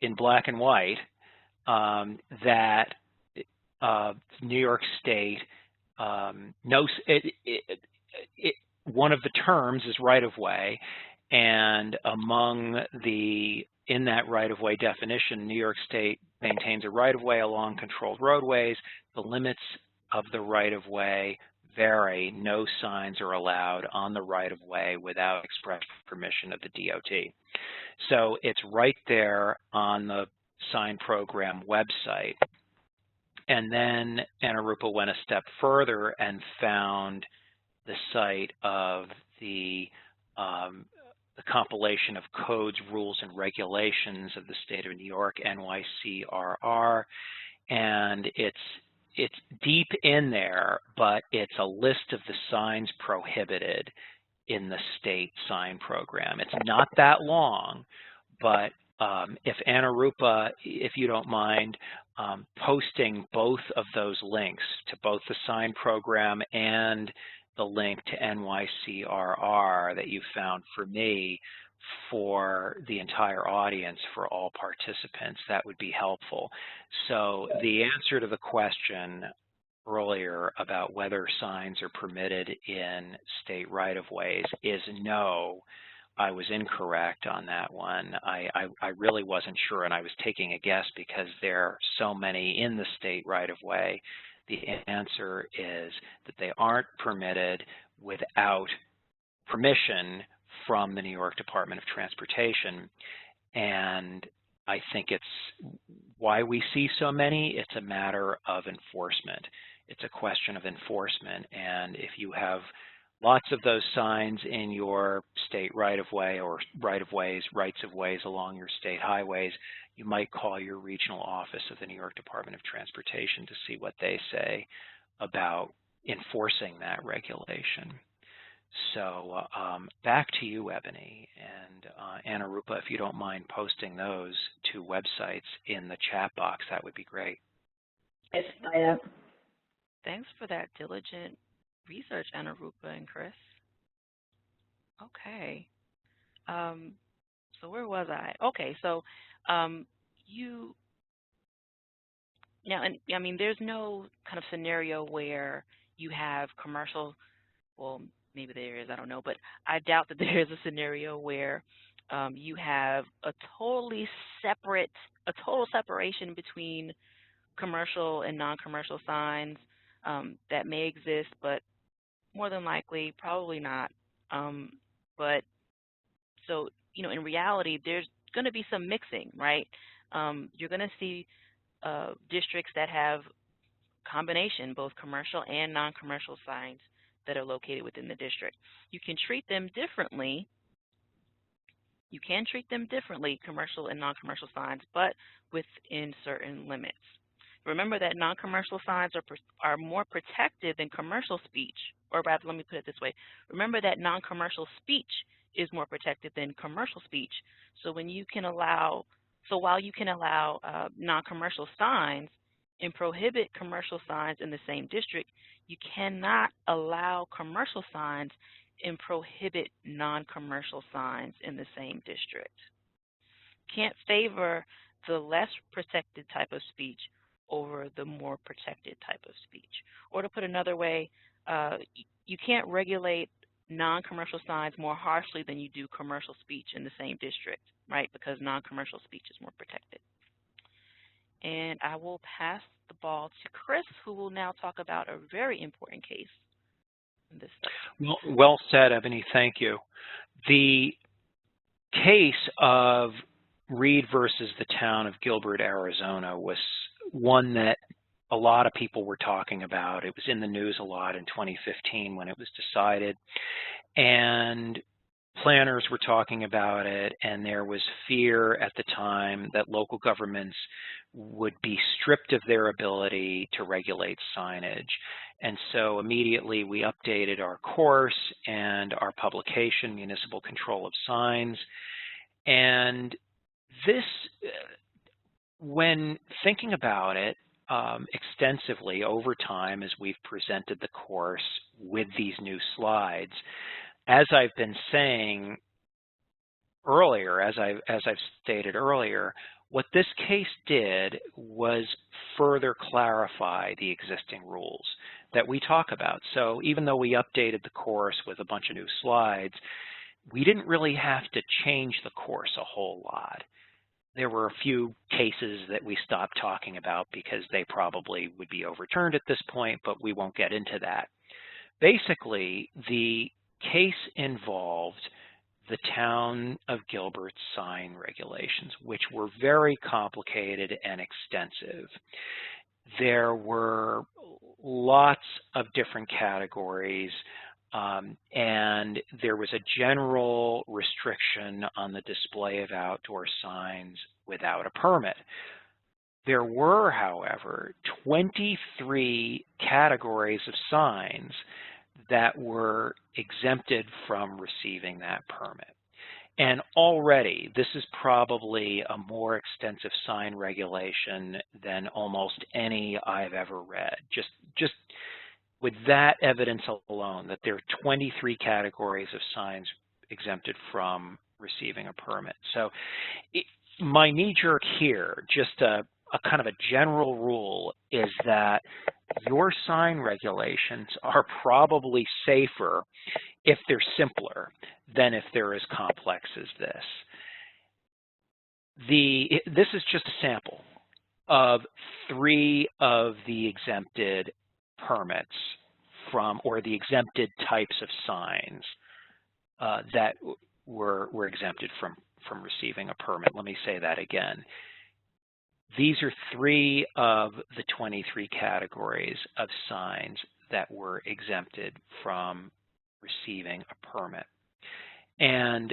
in black and white that New York State knows one of the terms is right-of-way, and in that right-of-way definition, New York State maintains a right-of-way along controlled roadways. The limits of the right-of-way vary. No signs are allowed on the right-of-way without express permission of the DOT. So it's right there on the sign program website. And then Anarupa went a step further and found the site of the compilation of codes, rules, and regulations of the state of New York, NYCRR, and it's deep in there, but it's a list of the signs prohibited in the state sign program. It's not that long, but if Anarupa, if you don't mind, posting both of those links to both the sign program and the link to NYCRR that you found for me for the entire audience, for all participants, that would be helpful. So the answer to the question earlier about whether signs are permitted in state right-of-ways is no. I was incorrect on that one. I really wasn't sure, and I was taking a guess because there are so many in the state right-of-way. The answer is that they aren't permitted without permission from the New York Department of Transportation. And I think it's why we see so many. It's a matter of enforcement. It's a question of enforcement. And if you have lots of those signs in your state right-of-way or right-of-ways, rights-of-ways along your state highways, you might call your regional office of the New York Department of Transportation to see what they say about enforcing that regulation. So back to you, Ebony, and Anarupa, if you don't mind posting those two websites in the chat box, that would be great. Yes, I am. Thanks for that diligent research, Anarupa and Chris. Okay. So where was I? Okay, so you now, and I mean, there's no kind of scenario where you have commercial. Well, maybe there is. I don't know, but I doubt that there is a scenario where you have a total separation between commercial and non-commercial signs that may exist, but more than likely, probably not. But so, in reality, there's going to be some mixing, right? you're going to see districts that have combination, both commercial and non-commercial signs that are located within the district. You can treat them differently. You can treat them differently, commercial and non-commercial signs, but within certain limits. Remember that non-commercial signs are more protected than commercial speech, or rather, let me put it this way. Remember that non-commercial speech is more protected than commercial speech. So while you can allow non-commercial signs and prohibit commercial signs in the same district, you cannot allow commercial signs and prohibit non-commercial signs in the same district. Can't favor the less protected type of speech over the more protected type of speech. Or to put another way, you can't regulate non-commercial signs more harshly than you do commercial speech in the same district, right? Because non-commercial speech is more protected. And I will pass the ball to Chris, who will now talk about a very important case in this section. Well said, Ebony. Thank you. The case of Reed versus the town of Gilbert, Arizona was one that a lot of people were talking about. It was in the news a lot in 2015 when it was decided, and planners were talking about it, and there was fear at the time that local governments would be stripped of their ability to regulate signage. And so immediately we updated our course and our publication, Municipal Control of Signs. And this, when thinking about it extensively over time as we've presented the course with these new slides, as I've been saying earlier, as I've stated earlier, what this case did was further clarify the existing rules that we talk about. So even though we updated the course with a bunch of new slides, we didn't really have to change the course a whole lot. There were a few cases that we stopped talking about because they probably would be overturned at this point, but we won't get into that. Basically, the case involved the town of Gilbert's sign regulations, which were very complicated and extensive. There were lots of different categories, and there was a general restriction on the display of outdoor signs without a permit. There were, however, 23 categories of signs that were exempted from receiving that permit. And already, this is probably a more extensive sign regulation than almost any I've ever read. Just with that evidence alone, that there are 23 categories of signs exempted from receiving a permit. So my knee-jerk here, just a kind of a general rule, is that your sign regulations are probably safer if they're simpler than if they're as complex as this. This is just a sample of 3 of the exempted permits from, or the exempted types of signs that were exempted from receiving a permit. Let me say that again. These are 3 of the 23 categories of signs that were exempted from receiving a permit. And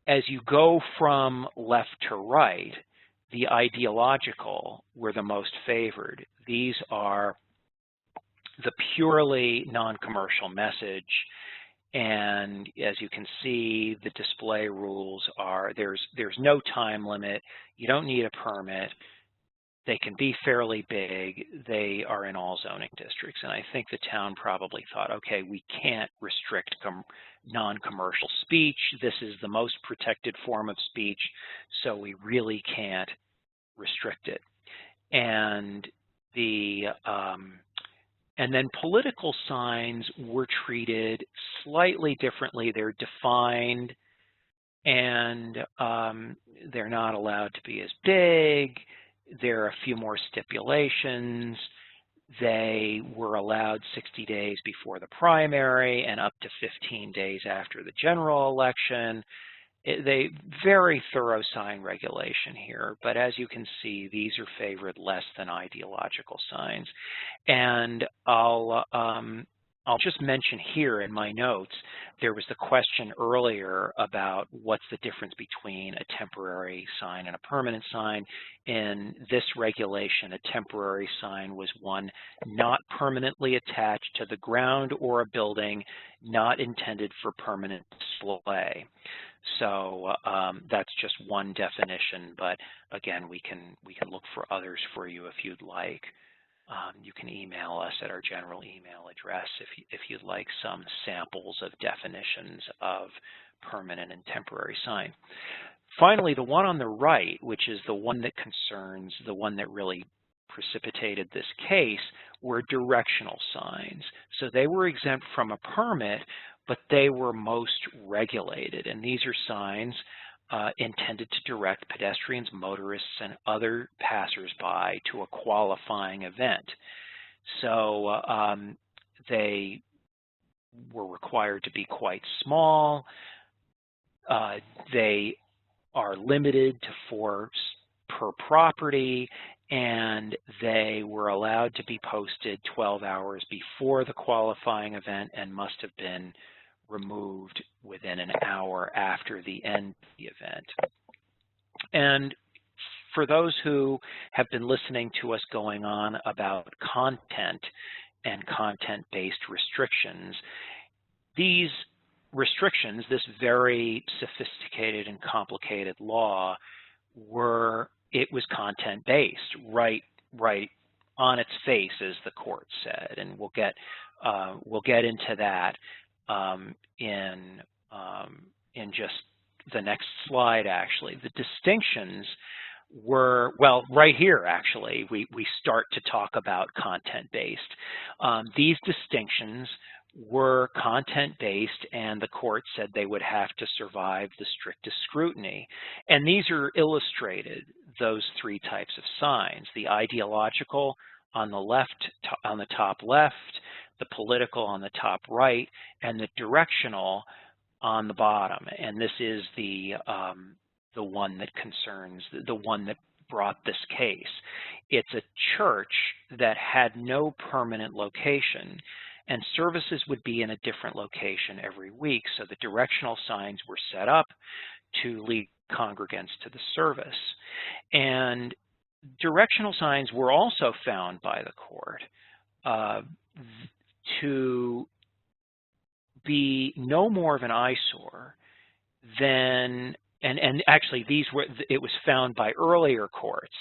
as you go from left to right, the ideological were the most favored. These are the purely non-commercial message. And as you can see, the display rules are, there's no time limit. You don't need a permit. They can be fairly big. They are in all zoning districts. And I think the town probably thought, okay, we can't restrict non-commercial speech. This is the most protected form of speech, so we really can't restrict it. And and then political signs were treated slightly differently. They're defined, and they're not allowed to be as big. There are a few more stipulations. They were allowed 60 days before the primary and up to 15 days after the general election. they very thorough sign regulation here, but as you can see, these are favored less than ideological signs. And I'll just mention here in my notes, there was the question earlier about what's the difference between a temporary sign and a permanent sign. In this regulation, a temporary sign was one not permanently attached to the ground or a building, not intended for permanent display. So that's just one definition, but again, we can look for others for you if you'd like. You can email us at our general email address if you'd like some samples of definitions of permanent and temporary sign. Finally, the one on the right, which is the one that concerns, the one that really precipitated this case, were directional signs. So they were exempt from a permit, but they were most regulated. And these are signs intended to direct pedestrians, motorists, and other passersby to a qualifying event. So they were required to be quite small. They are limited to 4 per property, and they were allowed to be posted 12 hours before the qualifying event and must have been removed within an hour after the end of the event. And for those who have been listening to us going on about content and content-based restrictions, these restrictions, this very sophisticated and complicated law, it was content-based, right on its face, as the court said, and we'll get into that in just the next slide. Actually, the distinctions were, well, right here actually we start to talk about content-based. These distinctions were content-based, and the court said they would have to survive the strictest scrutiny. And these are illustrated, those 3 types of signs: the ideological on the left, on the top left, the political on the top right, and the directional on the bottom. And this is the one that concerns, the one that brought this case. It's a church that had no permanent location, and services would be in a different location every week. So the directional signs were set up to lead congregants to the service. And directional signs were also found by the court to be no more of an eyesore than, and actually it was found by earlier courts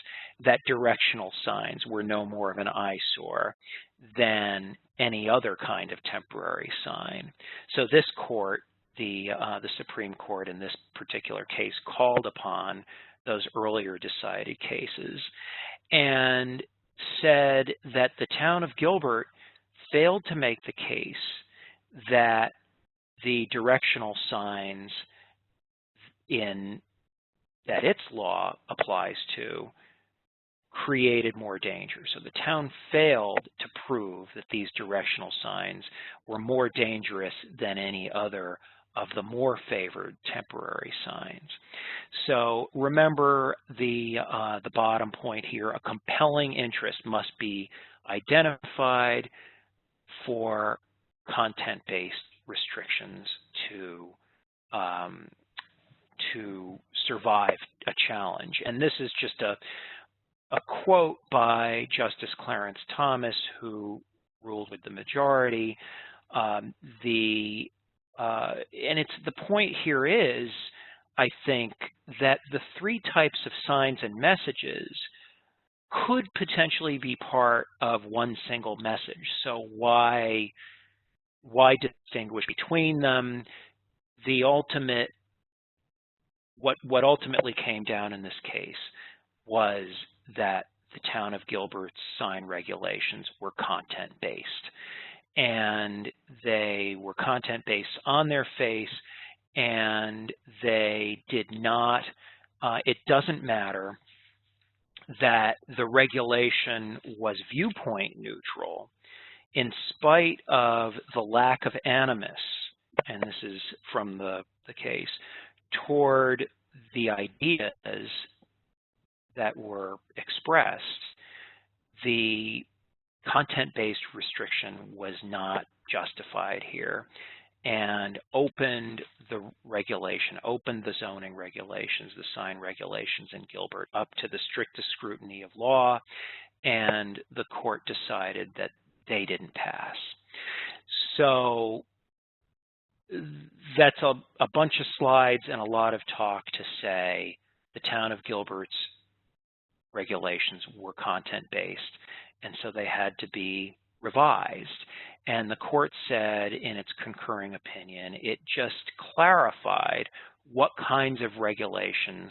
that directional signs were no more of an eyesore than any other kind of temporary sign. So this court, the Supreme Court in this particular case, called upon those earlier decided cases and said that the town of Gilbert failed to make the case that the directional signs that its law applies to created more danger. So the town failed to prove that these directional signs were more dangerous than any other of the more favored temporary signs. So remember the bottom point here: a compelling interest must be identified for content-based restrictions to survive a challenge. And this is just a quote by Justice Clarence Thomas, who ruled with the majority. And the point here is, I think, that the 3 types of signs and messages could potentially be part of one single message. So why distinguish between them? The ultimate, what ultimately came down in this case was that the town of Gilbert's sign regulations were content-based. And they were content-based on their face, and they did not, it doesn't matter that the regulation was viewpoint neutral in spite of the lack of animus, and this is from the case, toward the ideas that were expressed, the content-based restriction was not justified here, and opened the regulation, opened the zoning regulations, the sign regulations in Gilbert up to the strictest scrutiny of law, and the court decided that they didn't pass. So that's a bunch of slides and a lot of talk to say the town of Gilbert's regulations were content-based, and so they had to be revised. And the court said in its concurring opinion, it just clarified what kinds of regulations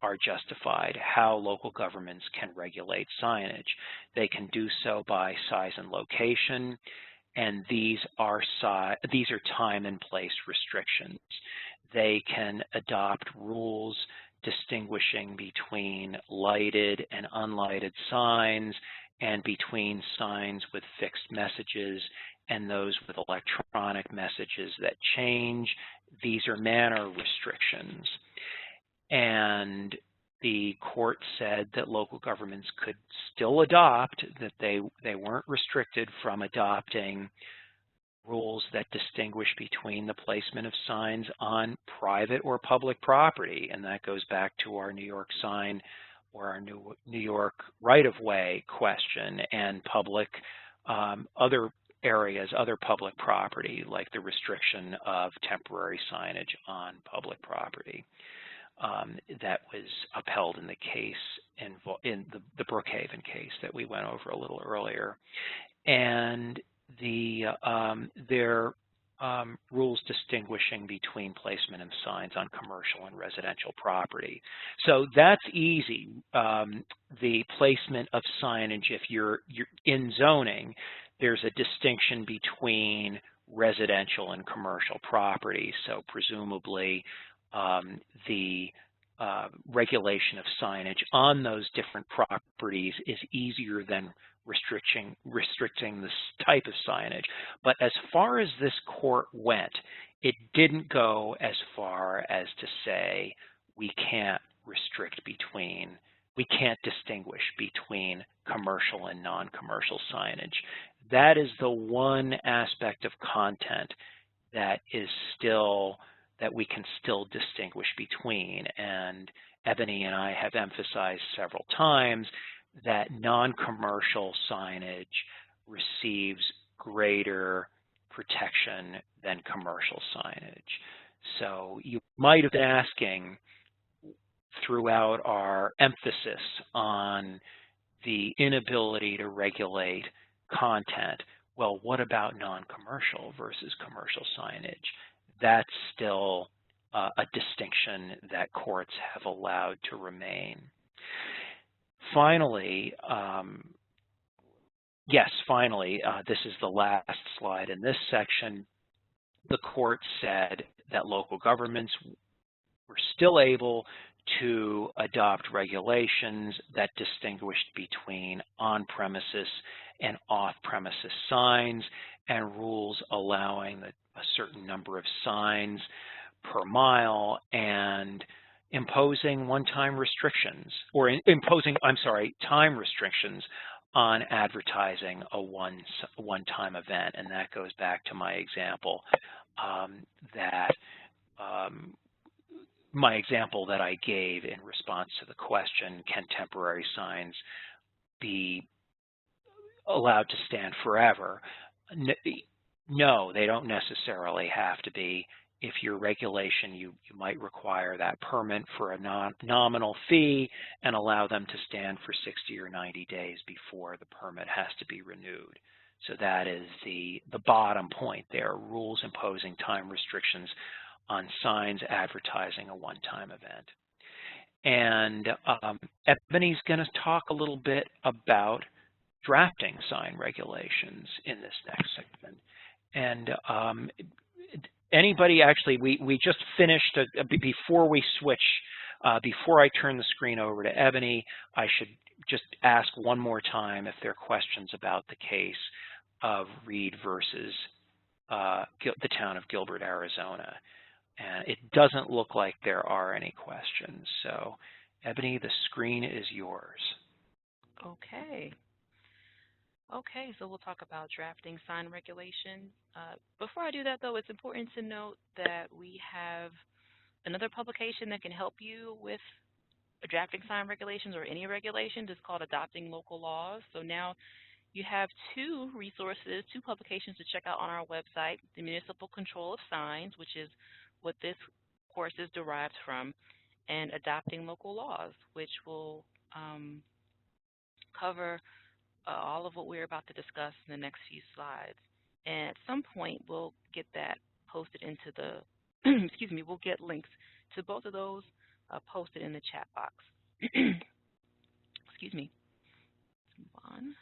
are justified, how local governments can regulate signage. They can do so by size and location, and these are time and place restrictions. They can adopt rules distinguishing between lighted and unlighted signs, and between signs with fixed messages and those with electronic messages that change. These are manner restrictions. And the court said that local governments could still adopt, that they weren't restricted from adopting rules that distinguish between the placement of signs on private or public property. And that goes back to our New York sign or our New York right-of-way question, and public, other areas, other public property, like the restriction of temporary signage on public property. That was upheld in the case, in the Brookhaven case that we went over a little earlier. And their rules distinguishing between placement of signs on commercial and residential property. So that's easy. The placement of signage, if you're in zoning, there's a distinction between residential and commercial property. So presumably the regulation of signage on those different properties is easier than restricting this type of signage. But as far as this court went, it didn't go as far as to say we can't distinguish between commercial and non-commercial signage. That is the one aspect of content that we can still distinguish between. And Ebony and I have emphasized several times that non-commercial signage receives greater protection than commercial signage. So you might have been asking throughout our emphasis on the inability to regulate content, well, what about non-commercial versus commercial signage? That's still a distinction that courts have allowed to remain. Finally, this is the last slide in this section. The court said that local governments were still able to adopt regulations that distinguished between on-premises and off-premises signs, and rules allowing a certain number of signs per mile, and imposing time restrictions on advertising a one-time event. And that goes back to my example that I gave in response to the question, can temporary signs be allowed to stand forever? No, they don't necessarily have to be. If your regulation, you might require that permit for a nominal fee and allow them to stand for 60 or 90 days before the permit has to be renewed. So that is the bottom point there, rules imposing time restrictions on signs advertising a one-time event. And Ebony's going to talk a little bit about drafting sign regulations in this next segment. And anybody, actually, we just finished, before we switch, before I turn the screen over to Ebony, I should just ask one more time if there are questions about the case of Reed versus the town of Gilbert, Arizona. And it doesn't look like there are any questions. So, Ebony, the screen is yours. Okay. Okay, so we'll talk about drafting sign regulations. Before I do that, though, it's important to note that we have another publication that can help you with drafting sign regulations or any regulations. It's called Adopting Local Laws. So now you have two resources, two publications to check out on our website: the Municipal Control of Signs, which is what this course is derived from, and Adopting Local Laws, which will cover all of what we're about to discuss in the next few slides. And at some point, we'll get that posted into the, excuse me, we'll get links to both of those posted in the chat box. Excuse me. Let's move on.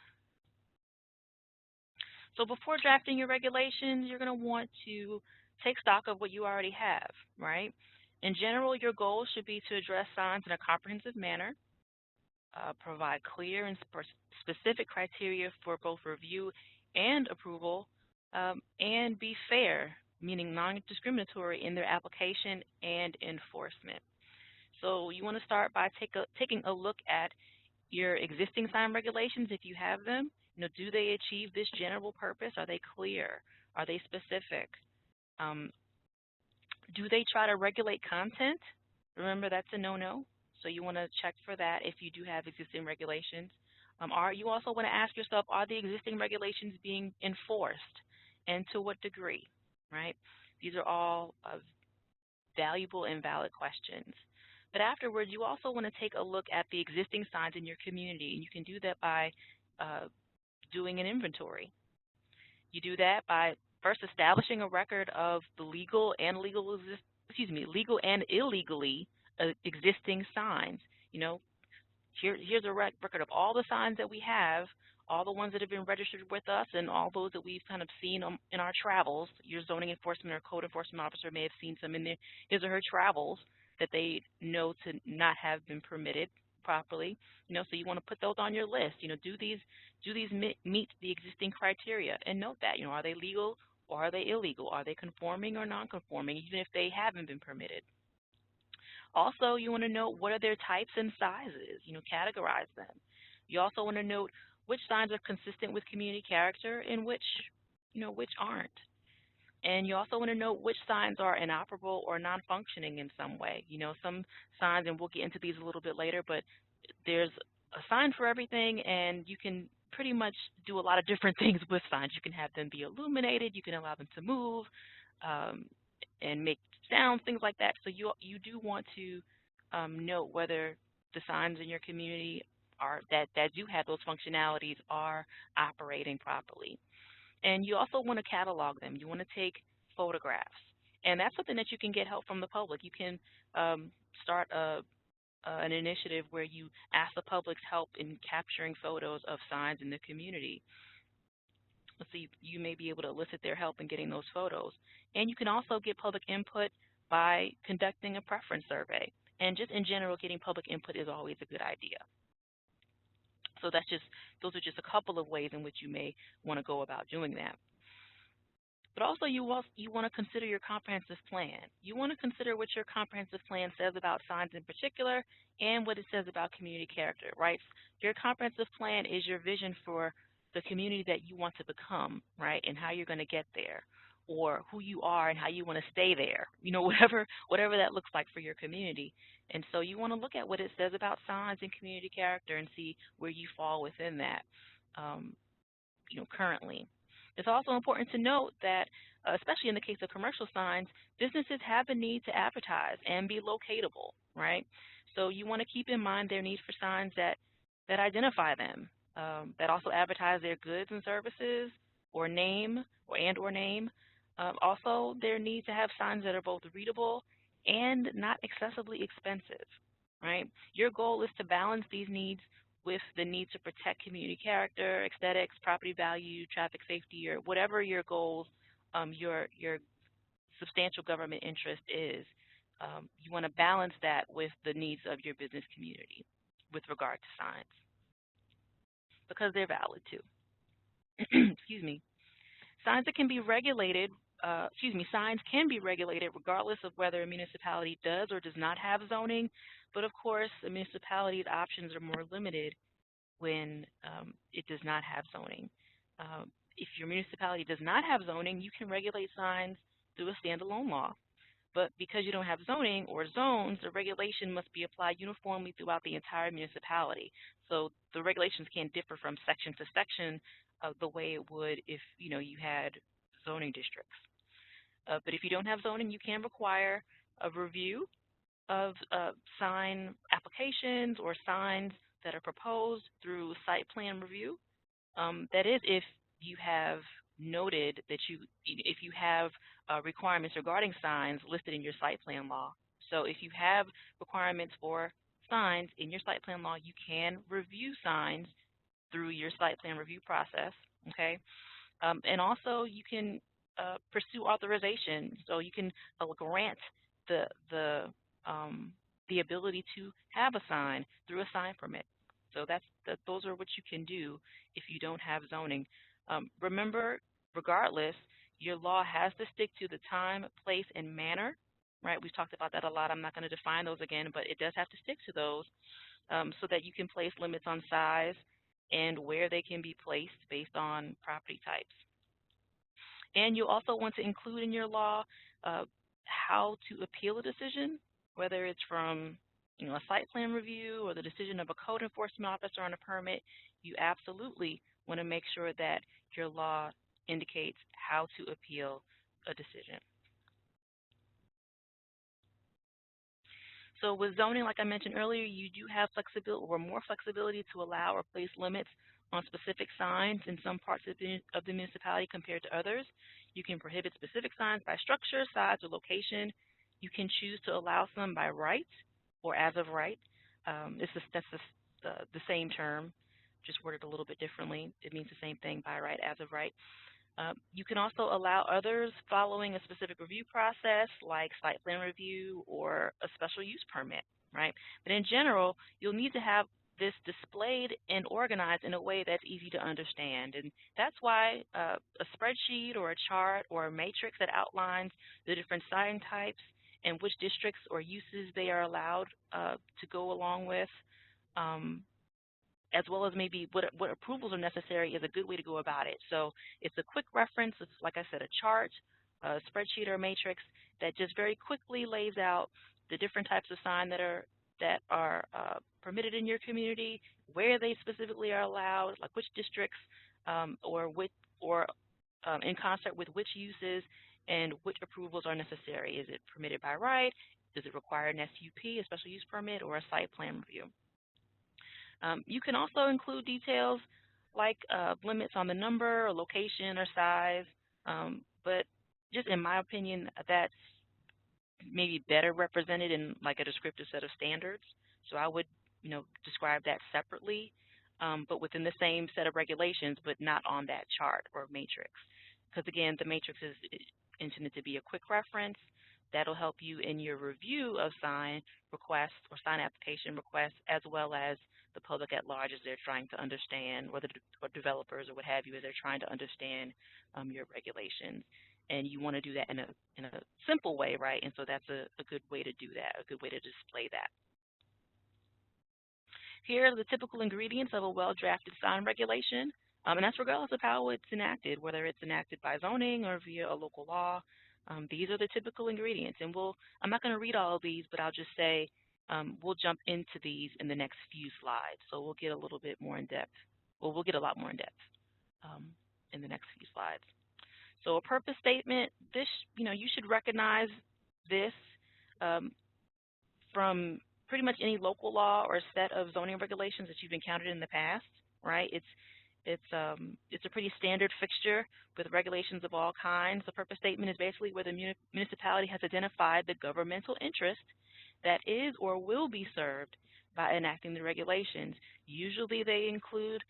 So before drafting your regulations, you're going to want to take stock of what you already have, right? In general, your goal should be to address signs in a comprehensive manner, provide clear and specific criteria for both review and approval, and be fair, meaning non-discriminatory in their application and enforcement. So you want to start by taking a look at your existing sign regulations if you have them. Do they achieve this general purpose? Are they clear? Are they specific? Do they try to regulate content? Remember, that's a no-no. So you want to check for that if you do have existing regulations. You also want to ask yourself, are the existing regulations being enforced, and to what degree, right? These are all valuable and valid questions. But afterwards, you also want to take a look at the existing signs in your community, and you can do that by doing an inventory. You do that by first establishing a record of the legal and illegally existing signs. Here's a record of all the signs that we have, all the ones that have been registered with us, and all those that we've kind of seen in our travels. Your zoning enforcement or code enforcement officer may have seen some in his or her travels that they know to not have been permitted properly. So you want to put those on your list. Do these meet the existing criteria? And note that, are they legal or are they illegal? Are they conforming or non-conforming, even if they haven't been permitted? Also, you want to note what are their types and sizes, categorize them. You also want to note which signs are consistent with community character and which aren't. And you also want to note which signs are inoperable or non-functioning in some way. Some signs, and we'll get into these a little bit later, but there's a sign for everything, and you can pretty much do a lot of different things with signs. You can have them be illuminated, you can allow them to move, and make sounds, things like that. So you do want to note whether the signs in your community that do have those functionalities are operating properly. And you also want to catalog them. You want to take photographs. And that's something that you can get help from the public. You can start an initiative where you ask the public's help in capturing photos of signs in the community. So you may be able to elicit their help in getting those photos. And you can also get public input by conducting a preference survey. And just in general, getting public input is always a good idea. So those are just a couple of ways in which you may want to go about doing that. But also you want to consider your comprehensive plan. You want to consider what your comprehensive plan says about signs in particular and what it says about community character, right? Your comprehensive plan is your vision for the community that you want to become, right, and how you're going to get there, or who you are and how you want to stay there, whatever that looks like for your community. And so you want to look at what it says about signs and community character and see where you fall within that, currently. It's also important to note that, especially in the case of commercial signs, businesses have a need to advertise and be locatable, right? So you want to keep in mind their need for signs that identify them, that also advertise their goods and services or name. Also, their need to have signs that are both readable and not excessively expensive, right? Your goal is to balance these needs with the need to protect community character, aesthetics, property value, traffic safety, or whatever your goals, your substantial government interest is. You want to balance that with the needs of your business community with regard to signs, because they're valid too. Excuse me. Signs that can be regulated signs can be regulated regardless of whether a municipality does or does not have zoning. But of course, a municipality's options are more limited when it does not have zoning. If your municipality does not have zoning, you can regulate signs through a standalone law. But because you don't have zoning or zones, the regulation must be applied uniformly throughout the entire municipality. So the regulations can differ from section to section of the way it would if you had zoning districts. But if you don't have zoning, you can require a review of sign applications or signs that are proposed through site plan review. That is, if you have noted that if you have requirements regarding signs listed in your site plan law. So if you have requirements for signs in your site plan law, you can review signs through your site plan review process. Okay, and also you can pursue authorization. So you can grant the ability to have a sign through a sign permit. So those are what you can do if you don't have zoning. Remember, regardless, your law has to stick to the time, place, and manner, right? We've talked about that a lot. I'm not going to define those again, but it does have to stick to those so that you can place limits on size and where they can be placed based on property types. And you also want to include in your law how to appeal a decision, whether it's from a site plan review or the decision of a code enforcement officer on a permit. You absolutely want to make sure that your law indicates how to appeal a decision. So with zoning, like I mentioned earlier, you do have flexibility or more flexibility to allow or place limits on specific signs in some parts of the municipality compared to others. You can prohibit specific signs by structure, size, or location. You can choose to allow some by right or as of right. That's the same term, just worded a little bit differently. It means the same thing, by right, as of right. You can also allow others following a specific review process like site plan review or a special use permit, right? But in general, you'll need to have this displayed and organized in a way that's easy to understand. And that's why a spreadsheet or a chart or a matrix that outlines the different sign types and which districts or uses they are allowed to go along with, as well as maybe what approvals are necessary, is a good way to go about it. So it's a quick reference. It's, like I said, a chart, a spreadsheet, or a matrix that just very quickly lays out the different types of sign that are permitted in your community, where they specifically are allowed, like which districts, or in concert with which uses, and which approvals are necessary. Is it permitted by right? Does it require an SUP, a special use permit, or a site plan review? You can also include details like limits on the number or location or size, but just in my opinion, that's maybe better represented in like a descriptive set of standards. So I would, describe that separately, but within the same set of regulations, but not on that chart or matrix. Because again, the matrix is intended to be a quick reference. That'll help you in your review of sign requests or sign application requests, as well as the public at large as they're trying to understand, or developers or what have you, as they're trying to understand your regulations. And you want to do that in a simple way, right? And so that's a good way to do that, a good way to display that. Here are the typical ingredients of a well-drafted sign regulation, and that's regardless of how it's enacted, whether it's enacted by zoning or via a local law. These are the typical ingredients, and I'm not going to read all of these, but I'll just say we'll jump into these in the next few slides. So we'll get a little bit more in depth. Well, we'll get a lot more in depth in the next few slides. So a purpose statement, this, you should recognize this from pretty much any local law or set of zoning regulations that you've encountered in the past, right? It's a pretty standard fixture with regulations of all kinds. The purpose statement is basically where the municipality has identified the governmental interest that is or will be served by enacting the regulations. Usually they include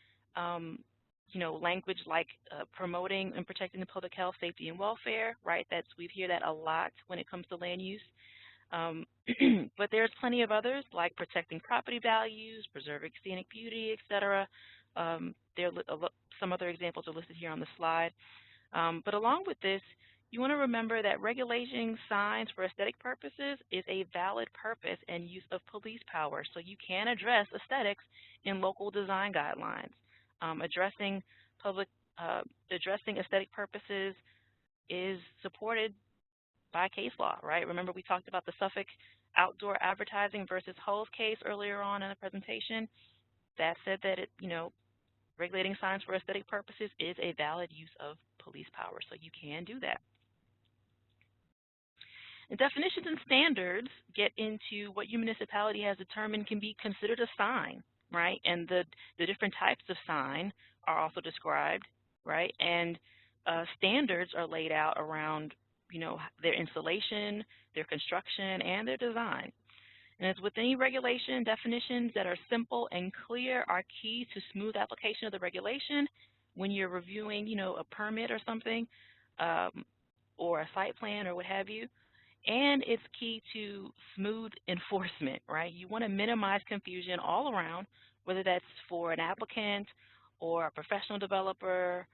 language like promoting and protecting the public health, safety, and welfare, right? We hear that a lot when it comes to land use. But there's plenty of others like protecting property values, preserving scenic beauty, etc. Some other examples are listed here on the slide. But along with this, You want to remember that regulating signs for aesthetic purposes is a valid purpose and use of police power, so you can address aesthetics in local design guidelines. Addressing public, addressing aesthetic purposes is supported by case law, right? Remember we talked about the Suffolk outdoor advertising versus Hose case earlier on in the presentation. That said that regulating signs for aesthetic purposes is a valid use of police power, so you can do that. The definitions and standards get into what your municipality has determined can be considered a sign, right? And the different types of sign are also described, right? And standards are laid out around, their installation, their construction, and their design. And as with any regulation, definitions that are simple and clear are key to smooth application of the regulation when you're reviewing, a permit or something, or a site plan or what have you. And it's key to smooth enforcement, right? You want to minimize confusion all around, whether that's for an applicant or a professional developer,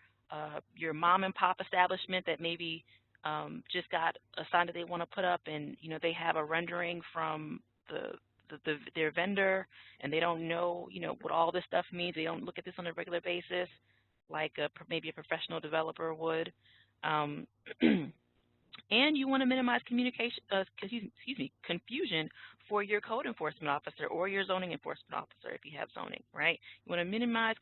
your mom and pop establishment that maybe just got a sign that they want to put up, and they have a rendering from their vendor, and they don't know what all this stuff means. They don't look at this on a regular basis, like maybe a professional developer would. And you want to minimize confusion for your code enforcement officer or your zoning enforcement officer if you have zoning, right? You want to minimize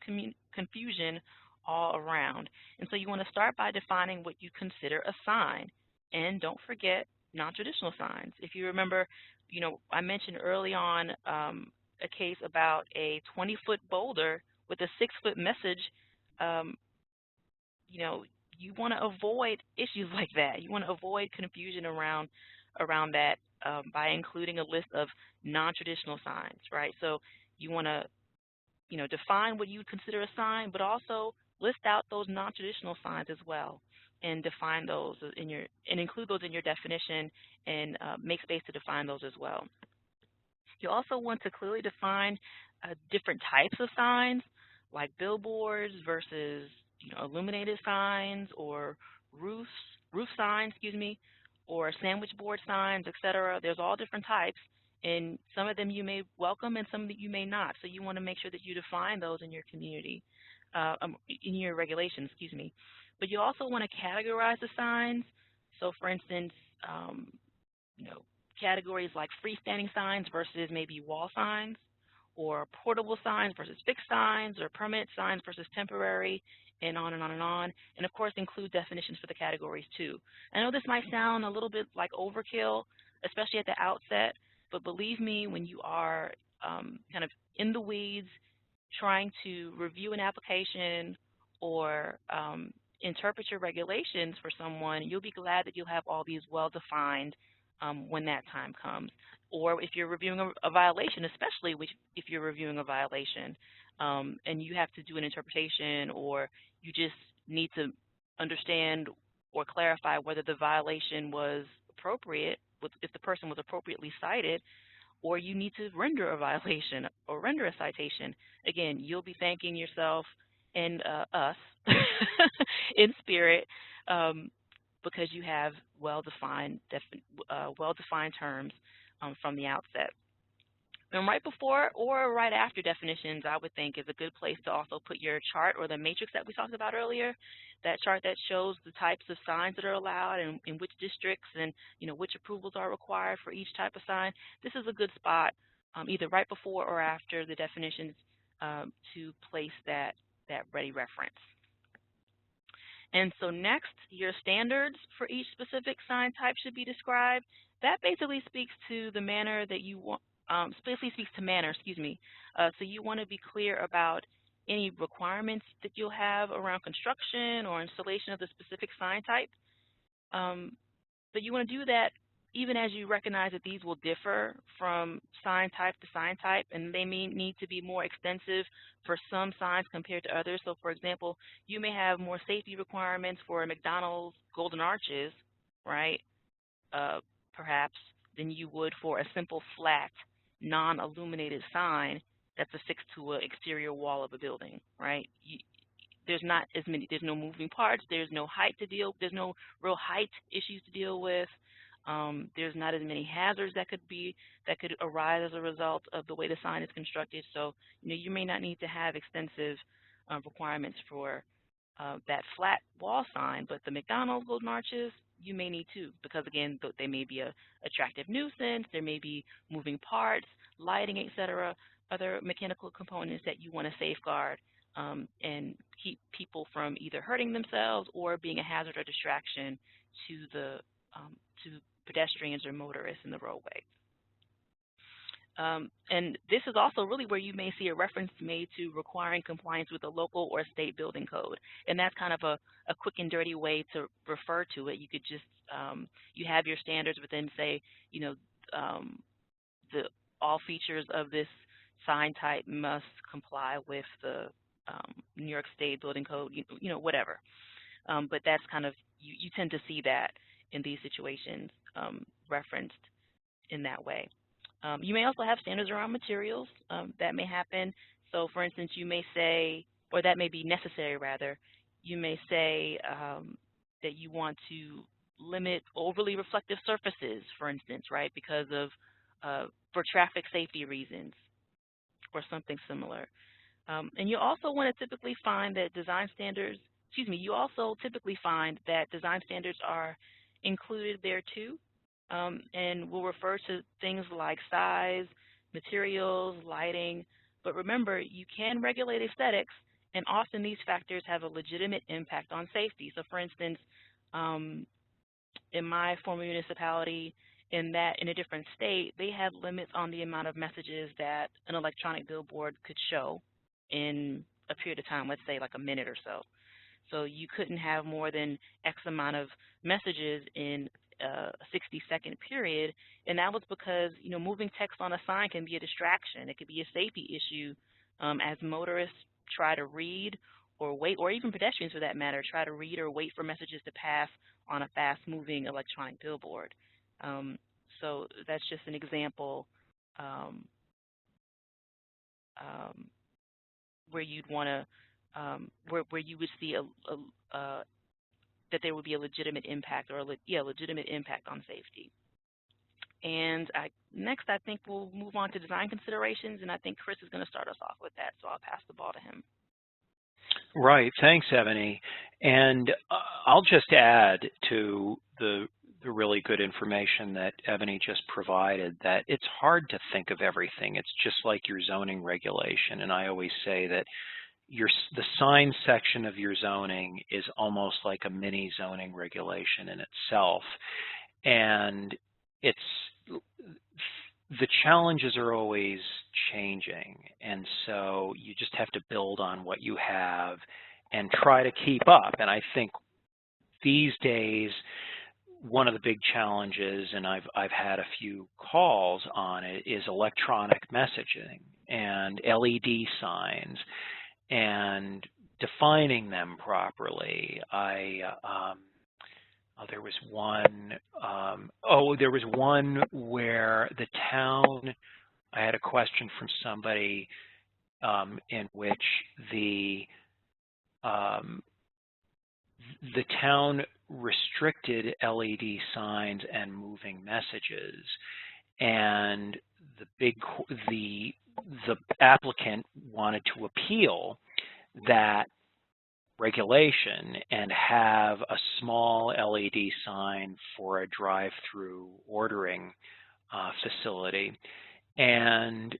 confusion all around. And so you want to start by defining what you consider a sign. And don't forget non-traditional signs. If you remember, I mentioned early on a case about a 20-foot boulder with a 6-foot message. You want to avoid issues like that. You want to avoid confusion around that by including a list of non-traditional signs, right? So you want to, define what you consider a sign, but also list out those non-traditional signs as well, and define those and include those in your definition, and make space to define those as well. You also want to clearly define different types of signs, like billboards versus illuminated signs, or roof signs, or sandwich board signs, etc. There's all different types, and some of them you may welcome and some that you may not. So you want to make sure that you define those in your community, in your regulations, But you also want to categorize the signs. So for instance, categories like freestanding signs versus maybe wall signs, or portable signs versus fixed signs, or permanent signs versus temporary, and on and on and on. And of course, include definitions for the categories too. I know this might sound a little bit like overkill, especially at the outset, but believe me, when you are kind of in the weeds trying to review an application or interpret your regulations for someone, you'll be glad that you'll have all these well-defined when that time comes. Or if you're reviewing a violation, especially if you're reviewing a violation and you have to do an interpretation, or you just need to understand or clarify whether the violation was appropriate, if the person was appropriately cited, or you need to render a violation or render a citation. Again, you'll be thanking yourself and us in spirit because you have well-defined terms from the outset. And right before or right after definitions, I would think, is a good place to also put your chart or the matrix that we talked about earlier, that chart that shows the types of signs that are allowed and in which districts, and which approvals are required for each type of sign. This is a good spot, either right before or after the definitions, to place that ready reference. And so next, your standards for each specific sign type should be described. That basically speaks to the manner that you want. So you want to be clear about any requirements that you'll have around construction or installation of the specific sign type. But you want to do that even as you recognize that these will differ from sign type to sign type, and they may need to be more extensive for some signs compared to others. So for example, you may have more safety requirements for a McDonald's Golden Arches, right, perhaps, than you would for a simple flat non-illuminated sign that's affixed to an exterior wall of a building, right? there's not as many, there's no moving parts, there's no height to deal, there's no real height issues to deal with. There's not as many hazards that could arise as a result of the way the sign is constructed. So, you may not need to have extensive requirements for that flat wall sign, but the McDonald's golden arches, you may need to, because again, they may be a attractive nuisance, there may be moving parts, lighting, etc., other mechanical components that you want to safeguard and keep people from either hurting themselves or being a hazard or distraction to the to pedestrians or motorists in the roadway. And this is also really where you may see a reference made to requiring compliance with a local or state building code. And that's kind of a quick and dirty way to refer to it. You could just, you have your standards, but then say, all features of this sign type must comply with the New York State building code, whatever. But that's kind of, you tend to see that in these situations referenced in that way. You may also have standards around materials that may happen. So, for instance, you may say, or that may be necessary rather, you may say that you want to limit overly reflective surfaces, for instance, right, because of, for traffic safety reasons or something similar. And you also want to typically find that design standards, you also typically find that design standards are included there too. And we'll refer to things like size, materials, lighting. But remember, you can regulate aesthetics, and often these factors have a legitimate impact on safety. So, for instance, in my former municipality, in a different state, they had limits on the amount of messages that an electronic billboard could show in a period of time, let's say like a minute or so. So you couldn't have more than X amount of messages in a 60-second period, and that was because moving text on a sign can be a distraction. It could be a safety issue as motorists try to read or wait, or even pedestrians for that matter, try to read or wait for messages to pass on a fast-moving electronic billboard. So that's just an example where you'd want to, where you would see that there would be a legitimate impact, or legitimate impact on safety. And next, I think we'll move on to design considerations, and I think Chris is going to start us off with that, so I'll pass the ball to him. Right. Thanks, Ebony. And I'll just add to the really good information that Ebony just provided that it's hard to think of everything. It's just like your zoning regulation, and I always say that the sign section of your zoning is almost like a mini zoning regulation in itself. And the challenges are always changing. And so you just have to build on what you have and try to keep up. And I think these days, one of the big challenges, and I've had a few calls on it, is electronic messaging and LED signs, and defining them properly. There was one where the town, I had a question from somebody in which the town restricted LED signs and moving messages, and the applicant wanted to appeal that regulation and have a small LED sign for a drive-through ordering facility. And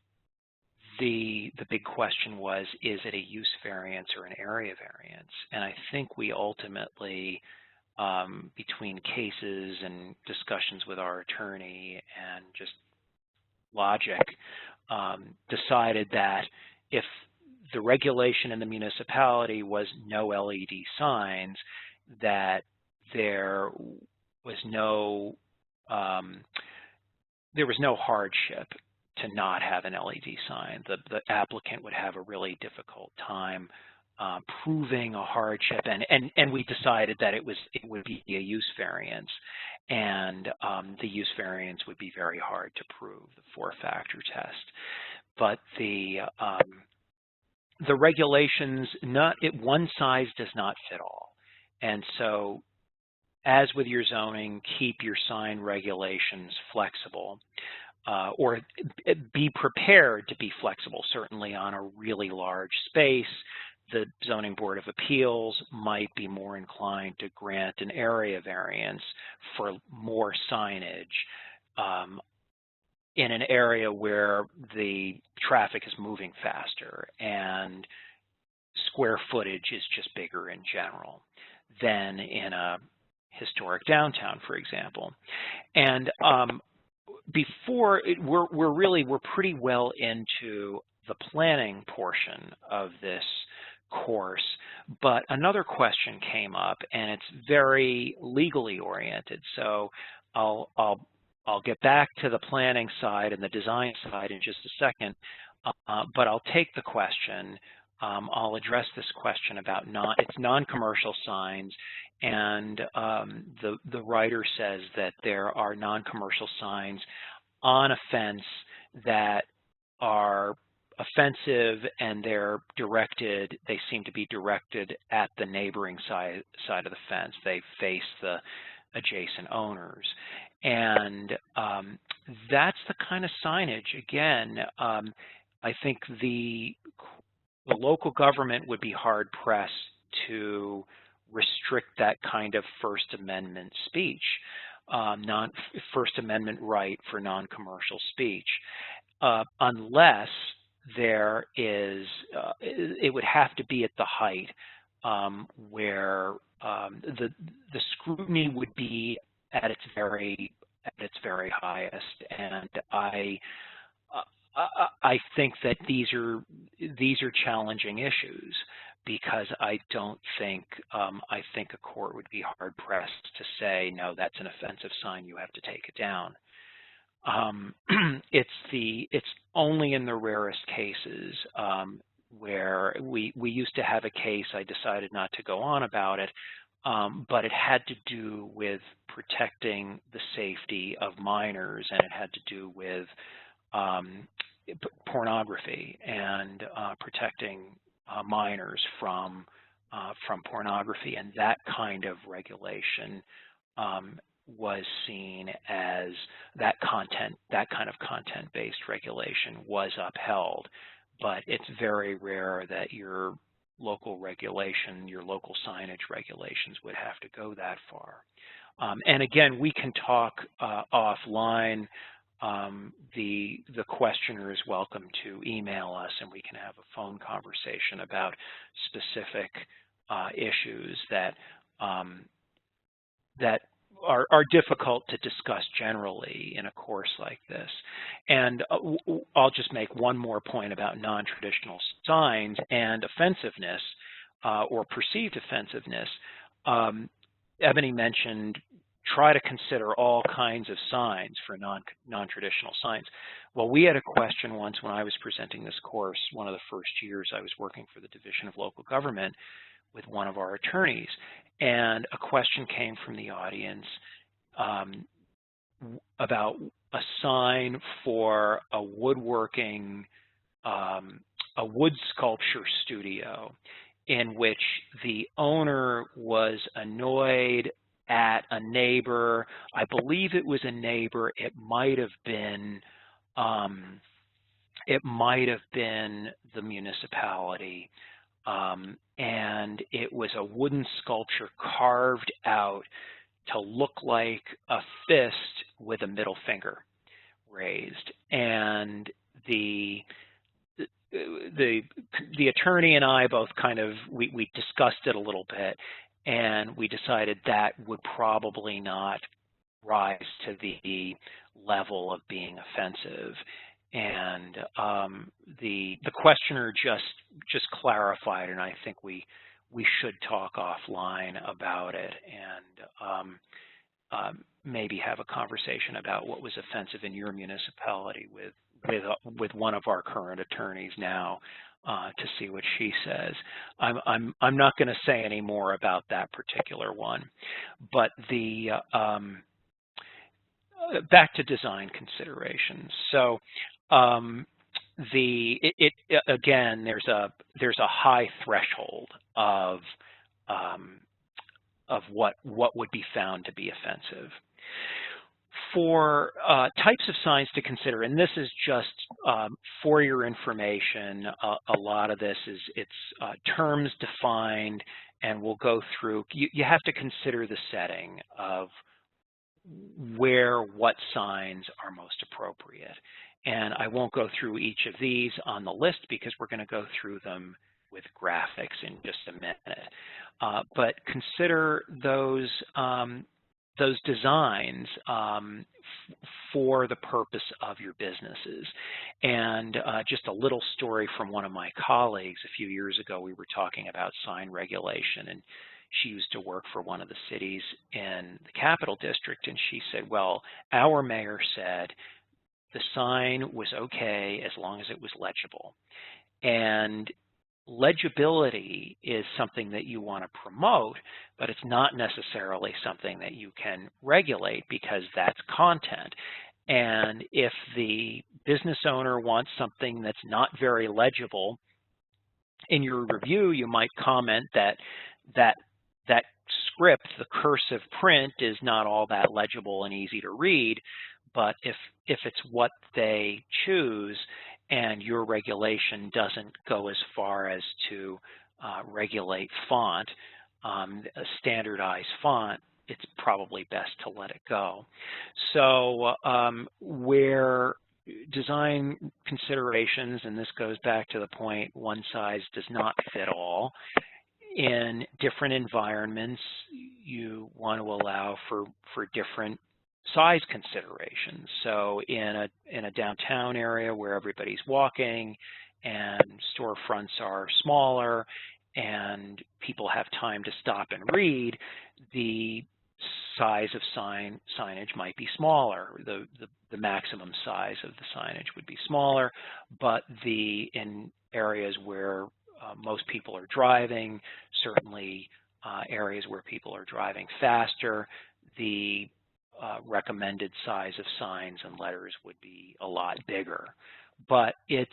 the big question was, is it a use variance or an area variance? And I think we ultimately, between cases and discussions with our attorney and just logic, decided that if the regulation in the municipality was no LED signs, that there was no hardship to not have an LED sign. The applicant would have a really difficult time proving a hardship, and we decided that it would be a use variance, and the use variance would be very hard to prove, the 4-factor test. But the regulations, one size does not fit all. And so as with your zoning, keep your sign regulations flexible, or be prepared to be flexible. Certainly on a really large space, the Zoning Board of Appeals might be more inclined to grant an area variance for more signage in an area where the traffic is moving faster and square footage is just bigger in general than in a historic downtown, for example. And we're pretty well into the planning portion of this course, but another question came up, and it's very legally oriented. So I'll get back to the planning side and the design side in just a second, but I'll take the question. I'll address this question about non-commercial signs, and the writer says that there are non-commercial signs on a fence that are offensive, and they seem to be directed at the neighboring side of the fence. They face the adjacent owners. And that's the kind of signage, again, I think the local government would be hard-pressed to restrict that kind of First Amendment speech, First Amendment right for non-commercial speech, unless there is, it would have to be at the height where the scrutiny would be at its very highest, and I think that these are challenging issues, because I think a court would be hard pressed to say, no, that's an offensive sign, you have to take it down. It's only in the rarest cases where we used to have a case. I decided not to go on about it, but it had to do with protecting the safety of minors, and it had to do with pornography and protecting minors from pornography, and that kind of regulation was seen as that kind of content-based regulation was upheld. But it's very rare that your local regulation, your local signage regulations would have to go that far. And again, we can talk offline. The questioner is welcome to email us, and we can have a phone conversation about specific issues that are difficult to discuss generally in a course like this. And I'll just make one more point about non-traditional signs and offensiveness or perceived offensiveness. Ebony mentioned try to consider all kinds of signs for non-traditional signs. Well, we had a question once when I was presenting this course, one of the first years I was working for the Division of Local Government with one of our attorneys, and a question came from the audience about a sign for a woodworking, a wood sculpture studio, in which the owner was annoyed at a neighbor. I believe it was a neighbor. It might have been the municipality. And it was a wooden sculpture carved out to look like a fist with a middle finger raised. And the attorney and I both we discussed it a little bit, and we decided that would probably not rise to the level of being offensive. And the questioner just clarified, and I think we should talk offline about it, and maybe have a conversation about what was offensive in your municipality with one of our current attorneys now, to see what she says. I'm not going to say any more about that particular one, but the back to design considerations. So again, there's a high threshold of what would be found to be offensive. For types of signs to consider, and this is just for your information, a lot of this is terms defined, and we'll go through. You have to consider the setting of where what signs are most appropriate. And I won't go through each of these on the list because we're going to go through them with graphics in just a minute. But consider those designs for the purpose of your businesses. And just a little story from one of my colleagues. A few years ago, we were talking about sign regulation, and she used to work for one of the cities in the Capital District, and she said, well, our mayor said the sign was okay as long as it was legible. And legibility is something that you want to promote, but it's not necessarily something that you can regulate because that's content. And if the business owner wants something that's not very legible, in your review, you might comment that script, the cursive print, is not all that legible and easy to read. But if it's what they choose and your regulation doesn't go as far as to regulate font, a standardized font, it's probably best to let it go. So where design considerations, and this goes back to the point, one size does not fit all. In different environments, you want to allow for different size considerations. So in a downtown area where everybody's walking and storefronts are smaller and people have time to stop and read, the size of signage might be smaller. The maximum size of the signage would be smaller, but in areas where most people are driving, certainly areas where people are driving faster, the recommended size of signs and letters would be a lot bigger. But it's,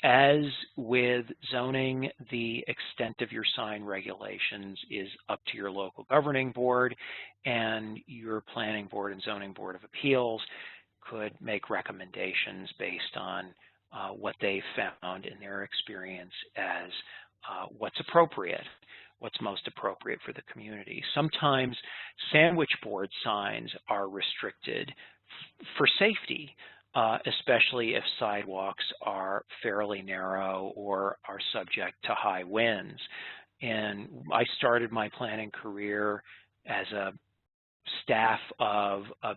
as with zoning, the extent of your sign regulations is up to your local governing board, and your planning board and zoning board of appeals could make recommendations based on what they found in their experience as what's appropriate, what's most appropriate for the community. Sometimes sandwich board signs are restricted for safety, especially if sidewalks are fairly narrow or are subject to high winds. And I started my planning career as a staff of a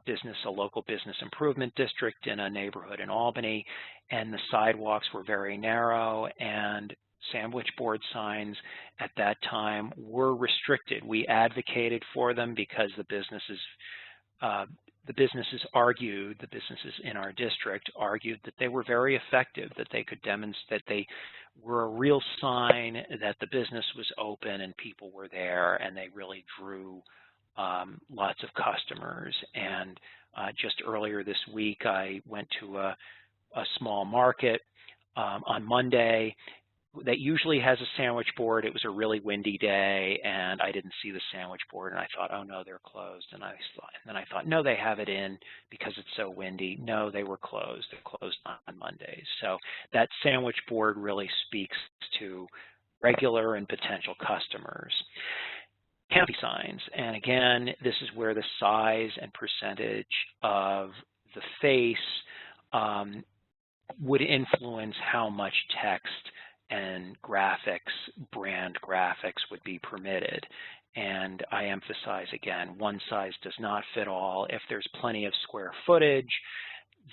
local business improvement district in a neighborhood in Albany, and the sidewalks were very narrow, and sandwich board signs at that time were restricted. We advocated for them because the businesses in our district argued that they were very effective, that they could demonstrate, that they were a real sign that the business was open and people were there, and they really drew lots of customers. And just earlier this week, I went to a small market on Monday that usually has a sandwich board. It was a really windy day, and I didn't see the sandwich board, and I thought, oh no, they're closed. And then I thought, no, they have it in because it's so windy. No, they were closed. They're closed on Mondays. So that sandwich board really speaks to regular and potential customers. Canopy signs, and again, this is where the size and percentage of the face would influence how much text and graphics, brand graphics, would be permitted. And I emphasize again, one size does not fit all. If there's plenty of square footage,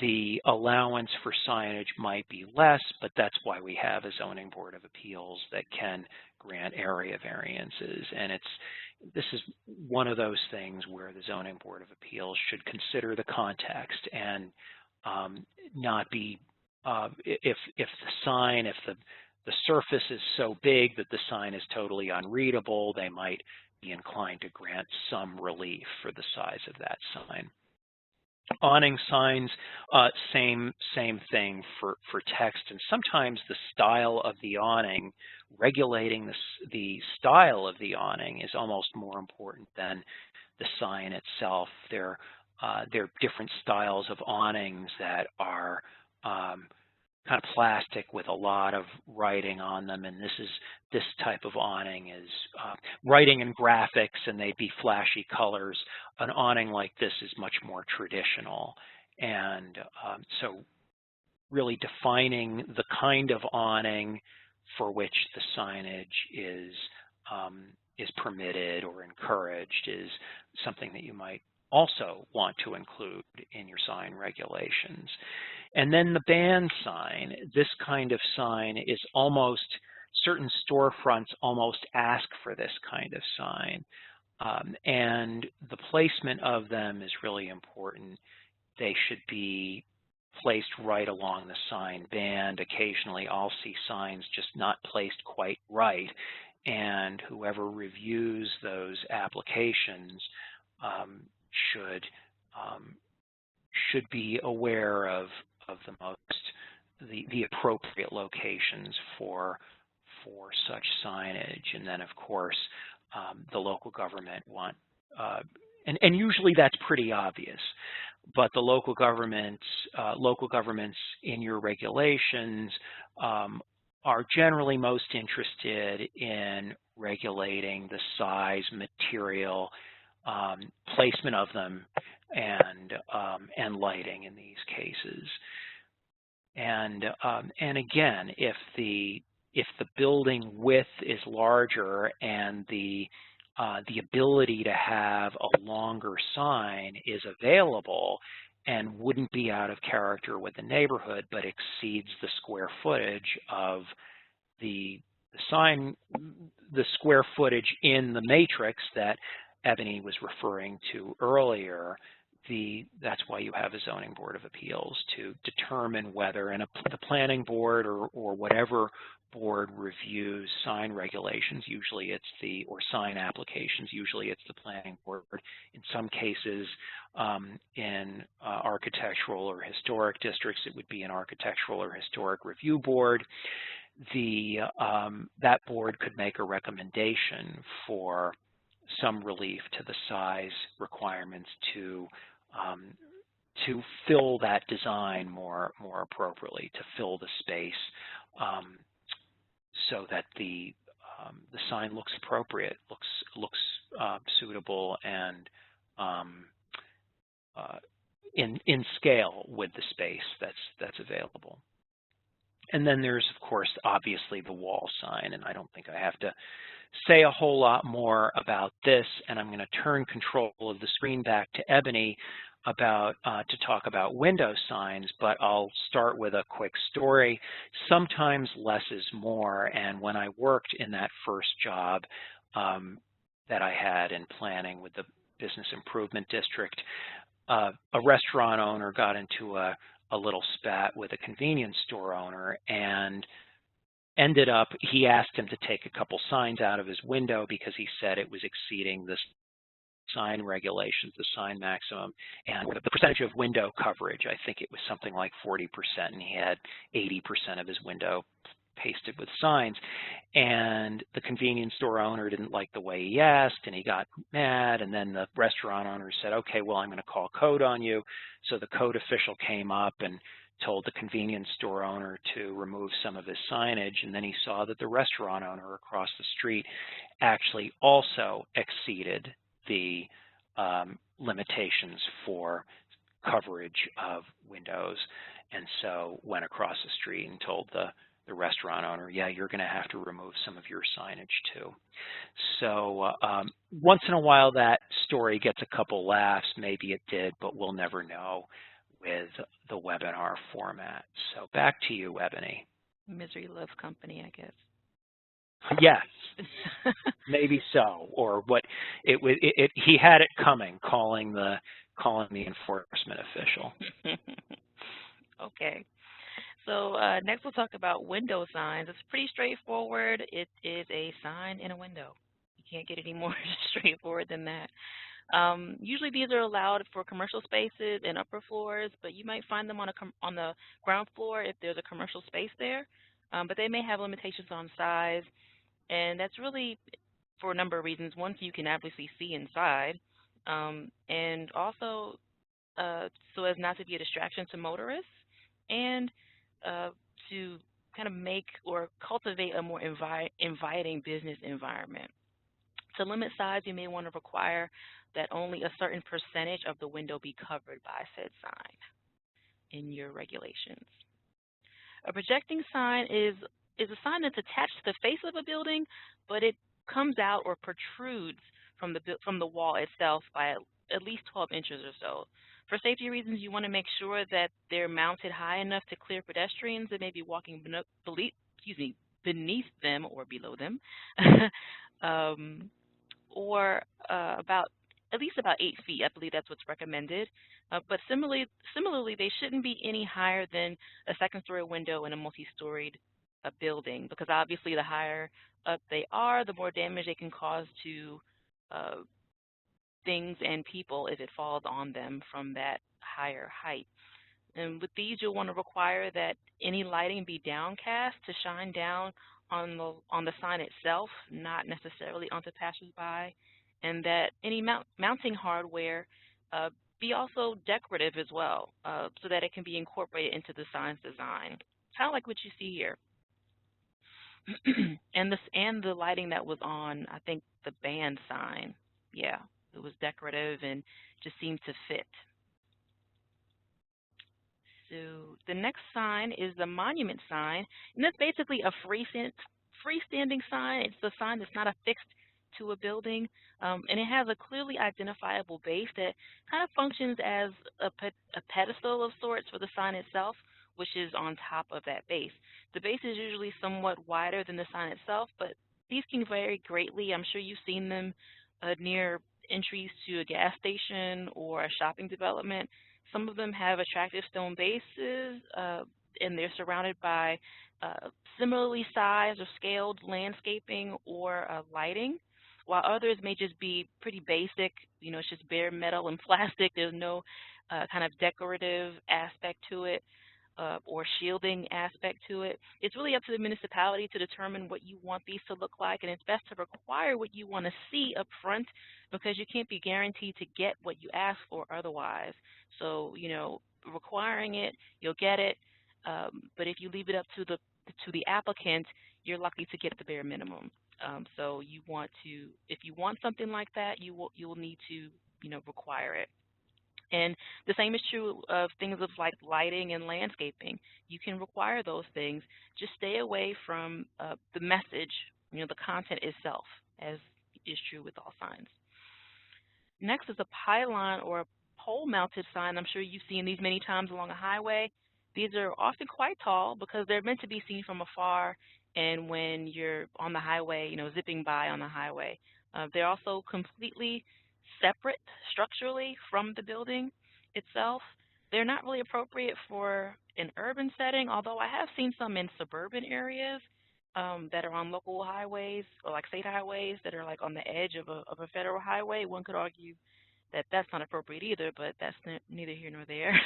the allowance for signage might be less, but that's why we have a zoning board of appeals that can grant area variances. And this is one of those things where the zoning board of appeals should consider the context and not be, if the surface is so big that the sign is totally unreadable, they might be inclined to grant some relief for the size of that sign. Awning signs, same thing for text, and sometimes the style of the awning, regulating the style of the awning is almost more important than the sign itself. There are different styles of awnings that are kind of plastic with a lot of writing on them, and this type of awning is writing and graphics, and they'd be flashy colors. An awning like this is much more traditional, and so really defining the kind of awning for which the signage is permitted or encouraged is something that you might also want to include in your sign regulations. And then the ban sign, this kind of sign is almost, certain storefronts almost ask for this kind of sign. And the placement of them is really important. They should be placed right along the sign band. Occasionally I'll see signs just not placed quite right, and whoever reviews those applications should be aware of the appropriate locations for such signage. And then of course the local government and usually that's pretty obvious, but the local governments in your regulations are generally most interested in regulating the size, material, placement of them, and lighting in these cases. And again, if the building width is larger and the ability to have a longer sign is available and wouldn't be out of character with the neighborhood, but exceeds the square footage of the sign, the square footage in the matrix that Ebony was referring to earlier, that's why you have a zoning board of appeals to determine whether, and the planning board or whatever board reviews sign regulations, usually it's or sign applications, usually it's the planning board. In some cases, in architectural or historic districts, it would be an architectural or historic review board. That board could make a recommendation for some relief to the size requirements to fill that design more appropriately, to fill the space so that the sign looks appropriate, looks suitable and in scale with the space that's available. And then there's, of course, obviously the wall sign, and I don't think I have to say a whole lot more about this, and I'm going to turn control of the screen back to Ebony to talk about window signs, but I'll start with a quick story. Sometimes less is more, and when I worked in that first job that I had in planning with the Business Improvement District, a restaurant owner got into a little spat with a convenience store owner, and ended up, he asked him to take a couple signs out of his window because he said it was exceeding the sign regulations, the sign maximum, and the percentage of window coverage. I think it was something like 40%, and he had 80% of his window pasted with signs. And the convenience store owner didn't like the way he asked, and he got mad, and then the restaurant owner said, okay, well, I'm going to call code on you. So the code official came up and told the convenience store owner to remove some of his signage, and then he saw that the restaurant owner across the street actually also exceeded the limitations for coverage of windows, and so went across the street and told the restaurant owner, yeah, you're going to have to remove some of your signage too. So once in a while that story gets a couple laughs, maybe it did, but we'll never know with the webinar format. So back to you, Ebony. Misery loves company, I guess. Yes, maybe so. Or what he had it coming, calling the enforcement official. Okay. So next we'll talk about window signs. It's pretty straightforward. It is a sign in a window. You can't get any more straightforward than that. Usually these are allowed for commercial spaces and upper floors, but you might find them on the ground floor if there's a commercial space there. But they may have limitations on size, and that's really for a number of reasons. One, so you can obviously see inside, and also so as not to be a distraction to motorists, and to kind of make or cultivate a more inviting business environment. To limit size, you may want to require that only a certain percentage of the window be covered by said sign in your regulations. A projecting sign is a sign that's attached to the face of a building, but it comes out or protrudes from the wall itself by at least 12 inches or so. For safety reasons, you want to make sure that they're mounted high enough to clear pedestrians that may be walking beneath them or below them, or at least about 8 feet. I believe that's what's recommended. But similarly, they shouldn't be any higher than a second-story window in a multi-storied building, because obviously the higher up they are, the more damage they can cause to things and people if it falls on them from that higher height. And with these, you'll want to require that any lighting be downcast to shine down on the sign itself, not necessarily onto passersby, and that any mounting hardware be also decorative as well, so that it can be incorporated into the sign's design, kind of like what you see here. and the lighting that was on, I think, the band sign, yeah, it was decorative and just seemed to fit. So the next sign is the monument sign, and that's basically a freestanding sign. It's the sign that's not affixed to a building, and it has a clearly identifiable base that kind of functions as a pedestal of sorts for the sign itself, which is on top of that base. The base is usually somewhat wider than the sign itself, but these can vary greatly. I'm sure you've seen them near entries to a gas station or a shopping development. Some of them have attractive stone bases, and they're surrounded by similarly sized or scaled landscaping or lighting, while others may just be pretty basic. You know, it's just bare metal and plastic. There's no kind of decorative aspect to it or shielding aspect to it. It's really up to the municipality to determine what you want these to look like, and it's best to require what you want to see up front, because you can't be guaranteed to get what you ask for otherwise. So, you know, requiring it, you'll get it, but if you leave it up to the applicant, you're likely to get the bare minimum. So you want to, if you want something like that, you'll need to, you know, require it. And the same is true of things of like lighting and landscaping. You can require those things. Just stay away from the message, you know, the content itself, as is true with all signs. Next is a pylon or a pole-mounted sign. I'm sure you've seen these many times along a highway. These are often quite tall because they're meant to be seen from afar, and when you're on the highway, you know, zipping by on the highway. They're also completely separate structurally from the building itself. They're not really appropriate for an urban setting, although I have seen some in suburban areas that are on local highways or like state highways that are like on the edge of a federal highway. One could argue that that's not appropriate either, but that's neither here nor there.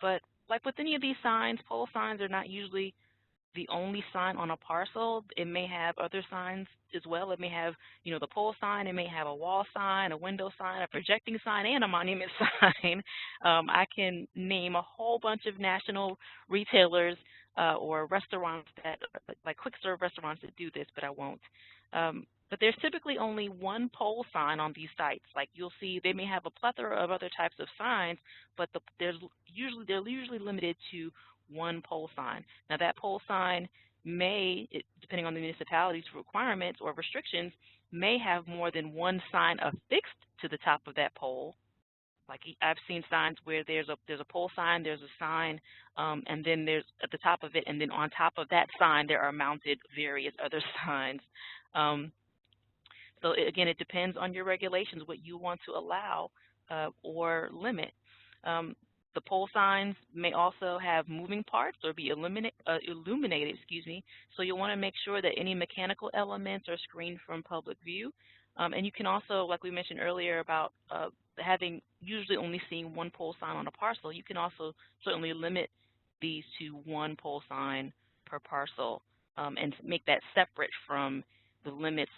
But like with any of these signs, pole signs are not usually the only sign on a parcel. It may have other signs as well. It may have, you know, the pole sign. It may have a wall sign, a window sign, a projecting sign, and a monument sign. I can name a whole bunch of national retailers or restaurants that, like quick serve restaurants that do this, but I won't. But there's typically only one pole sign on these sites. Like you'll see, they may have a plethora of other types of signs, but they're usually limited to one pole sign. Now that pole sign may, depending on the municipality's requirements or restrictions, may have more than one sign affixed to the top of that pole. Like I've seen signs where there's a pole sign, there's a sign, and then there's at the top of it, and then on top of that sign there are mounted various other signs. So again, it depends on your regulations, what you want to allow or limit. The pole signs may also have moving parts or be illuminated, so you'll want to make sure that any mechanical elements are screened from public view. And you can also, like we mentioned earlier about having usually only seeing one pole sign on a parcel, you can also certainly limit these to one pole sign per parcel and make that separate from the limits,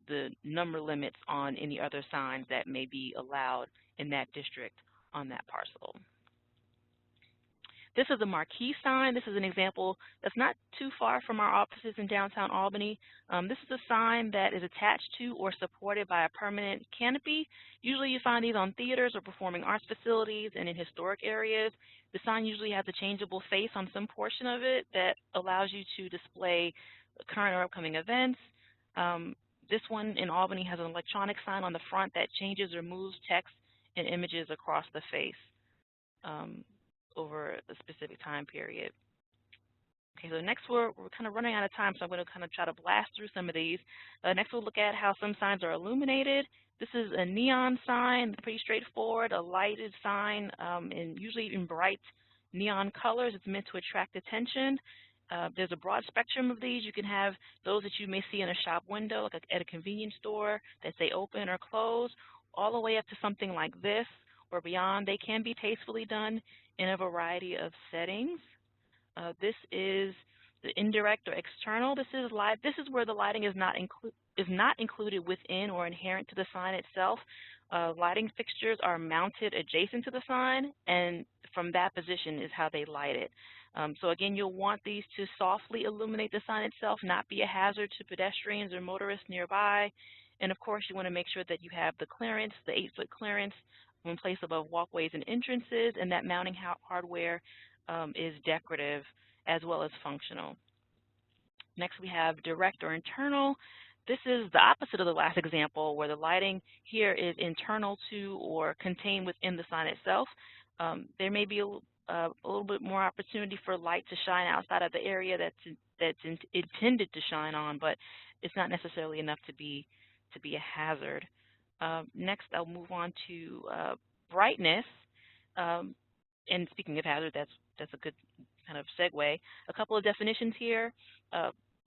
the number limits on any other signs that may be allowed in that district on that parcel. This is a Marquis sign. This is an example that's not too far from our offices in downtown Albany. This is a sign that is attached to or supported by a permanent canopy. Usually you find these on theaters or performing arts facilities and in historic areas. The sign usually has a changeable face on some portion of it that allows you to display current or upcoming events. This one in Albany has an electronic sign on the front that changes or moves text and images across the face over a specific time period. Okay, so next we're kind of running out of time, so I'm going to kind of try to blast through some of these. Next we'll look at how some signs are illuminated. This is a neon sign, pretty straightforward, a lighted sign, and usually in bright neon colors. It's meant to attract attention. There's a broad spectrum of these. You can have those that you may see in a shop window, like at a convenience store, that say open or close, all the way up to something like this or beyond. They can be tastefully done in a variety of settings. This is the indirect or external. This is where the lighting is not included within or inherent to the sign itself. Lighting fixtures are mounted adjacent to the sign, and from that position is how they light it. So again, you'll want these to softly illuminate the sign itself, not be a hazard to pedestrians or motorists nearby. And of course, you want to make sure that you have the clearance, the 8-foot clearance, in place above walkways and entrances, and that mounting hardware is decorative as well as functional. Next we have direct or internal. This is the opposite of the last example, where the lighting here is internal to or contained within the sign itself. There may be a little bit more opportunity for light to shine outside of the area that's intended to shine on, but it's not necessarily enough to be a hazard. Next, I'll move on to brightness. And speaking of hazard, that's a good kind of segue. A couple of definitions here.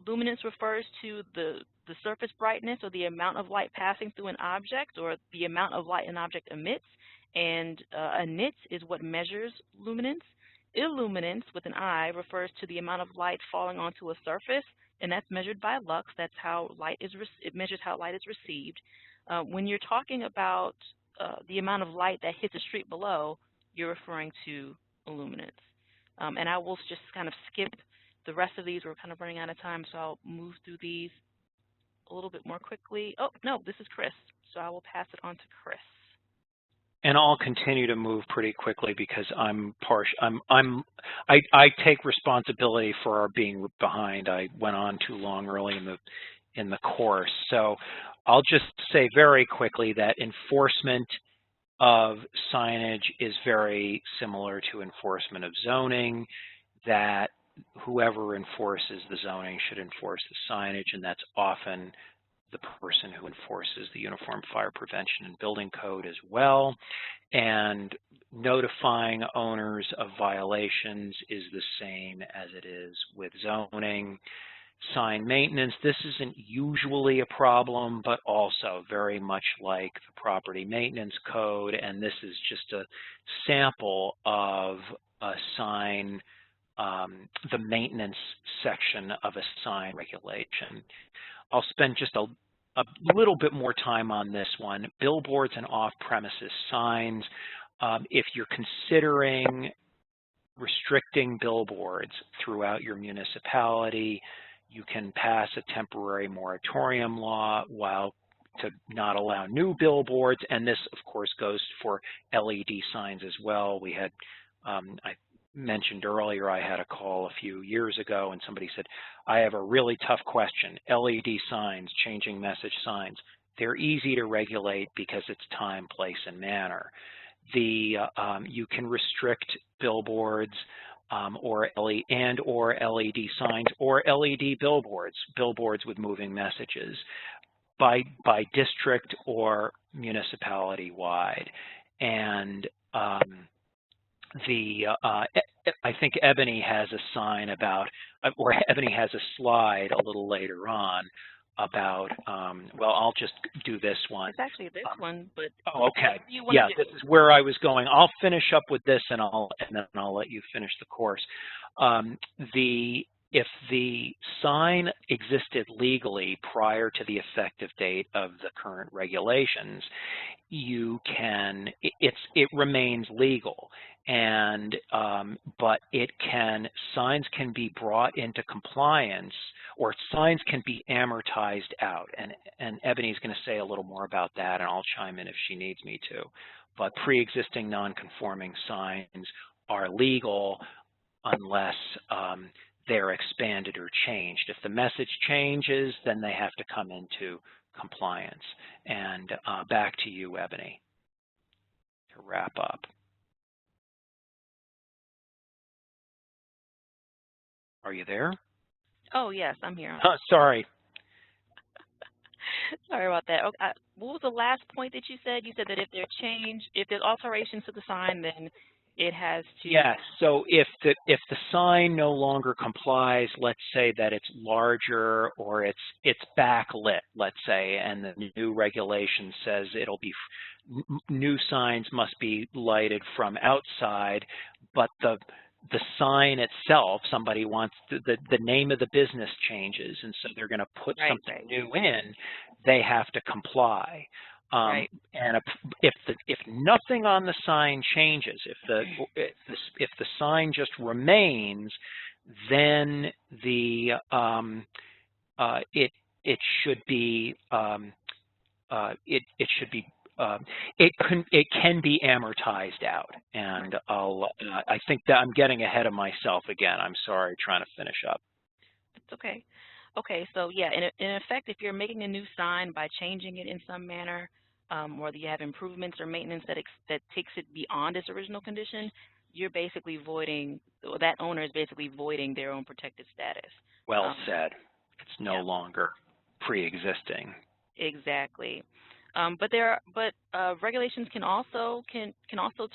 Luminance refers to the surface brightness, or the amount of light passing through an object, or the amount of light an object emits. And a nit is what measures luminance. Illuminance, with an I, refers to the amount of light falling onto a surface, and that's measured by lux. That's how it measures how light is received. When you're talking about the amount of light that hits a street below, you're referring to illuminance. And I will just kind of skip the rest of these. We're kind of running out of time, so I'll move through these a little bit more quickly. Oh, no, this is Chris, so I will pass it on to Chris. And I'll continue to move pretty quickly because I take responsibility for our being behind. I went on too long early in the course. So I'll just say very quickly that enforcement of signage is very similar to enforcement of zoning, that whoever enforces the zoning should enforce the signage, and that's often the person who enforces the Uniform Fire Prevention and Building Code as well. And notifying owners of violations is the same as it is with zoning. Sign maintenance, this isn't usually a problem, but also very much like the Property Maintenance Code, and this is just a sample of a sign, the maintenance section of a sign regulation. I'll spend just a little bit more time on this one. Billboards and off-premises signs. If you're considering restricting billboards throughout your municipality, you can pass a temporary moratorium law to not allow new billboards, and this, of course, goes for LED signs as well. We had, I mentioned earlier, I had a call a few years ago, and somebody said, I have a really tough question. LED signs, changing message signs, they're easy to regulate because it's time, place, and manner. You can restrict billboards or LED signs or LED billboards with moving messages by district or municipality wide. And I think Ebony has a sign about, or Ebony has a slide a little later on about, well, I'll just do this one. It's actually this one, but oh, okay. you want Yeah, to this is where I was going. I'll finish up with this, and then I'll let you finish the course. If the sign existed legally prior to the effective date of the current regulations, it remains legal, and but signs can be brought into compliance, or signs can be amortized out, and Ebony's going to say a little more about that, and I'll chime in if she needs me to. But pre-existing non-conforming signs are legal unless they're expanded or changed. If the message changes, then they have to come into compliance. And back to you, Ebony, to wrap up. Are you there? Oh, yes, I'm here. Sorry. Sorry about that. Okay, what was the last point that you said? You said that if there's alterations to the sign, then it has to. Yes. So if the sign no longer complies, let's say that it's larger or it's backlit, let's say, and the new regulation says it'll be new signs must be lighted from outside, but the sign itself, somebody wants the name of the business changes, and so they're going to put something new in, they have to comply. And if nothing on the sign changes, if the sign just remains, then it should be it can be amortized out. And I think that I'm getting ahead of myself again. I'm sorry, trying to finish up. It's okay. Okay, so yeah, in effect, if you're making a new sign by changing it in some manner, or you have improvements or maintenance that takes it beyond its original condition, you're basically voiding, that owner is basically voiding their own protected status. Well said. It's no longer pre-existing. Exactly. But regulations can also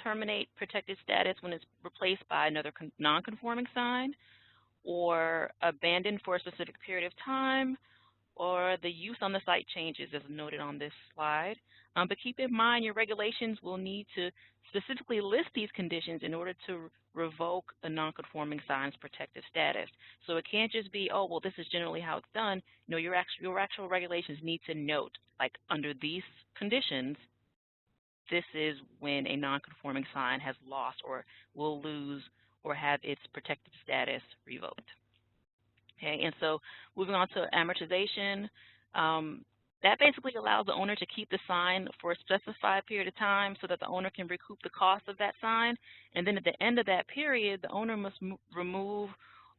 terminate protected status when it's replaced by another non-conforming sign, or abandoned for a specific period of time, or the use on the site changes as noted on this slide. But keep in mind your regulations will need to specifically list these conditions in order to revoke a non-conforming sign's protective status. So it can't just be, oh, well, this is generally how it's done. No, your actual regulations need to note, like, under these conditions, this is when a non-conforming sign has lost or will lose or have its protective status revoked. Okay, and so moving on to amortization, that basically allows the owner to keep the sign for a specified period of time so that the owner can recoup the cost of that sign. And then at the end of that period, the owner must remove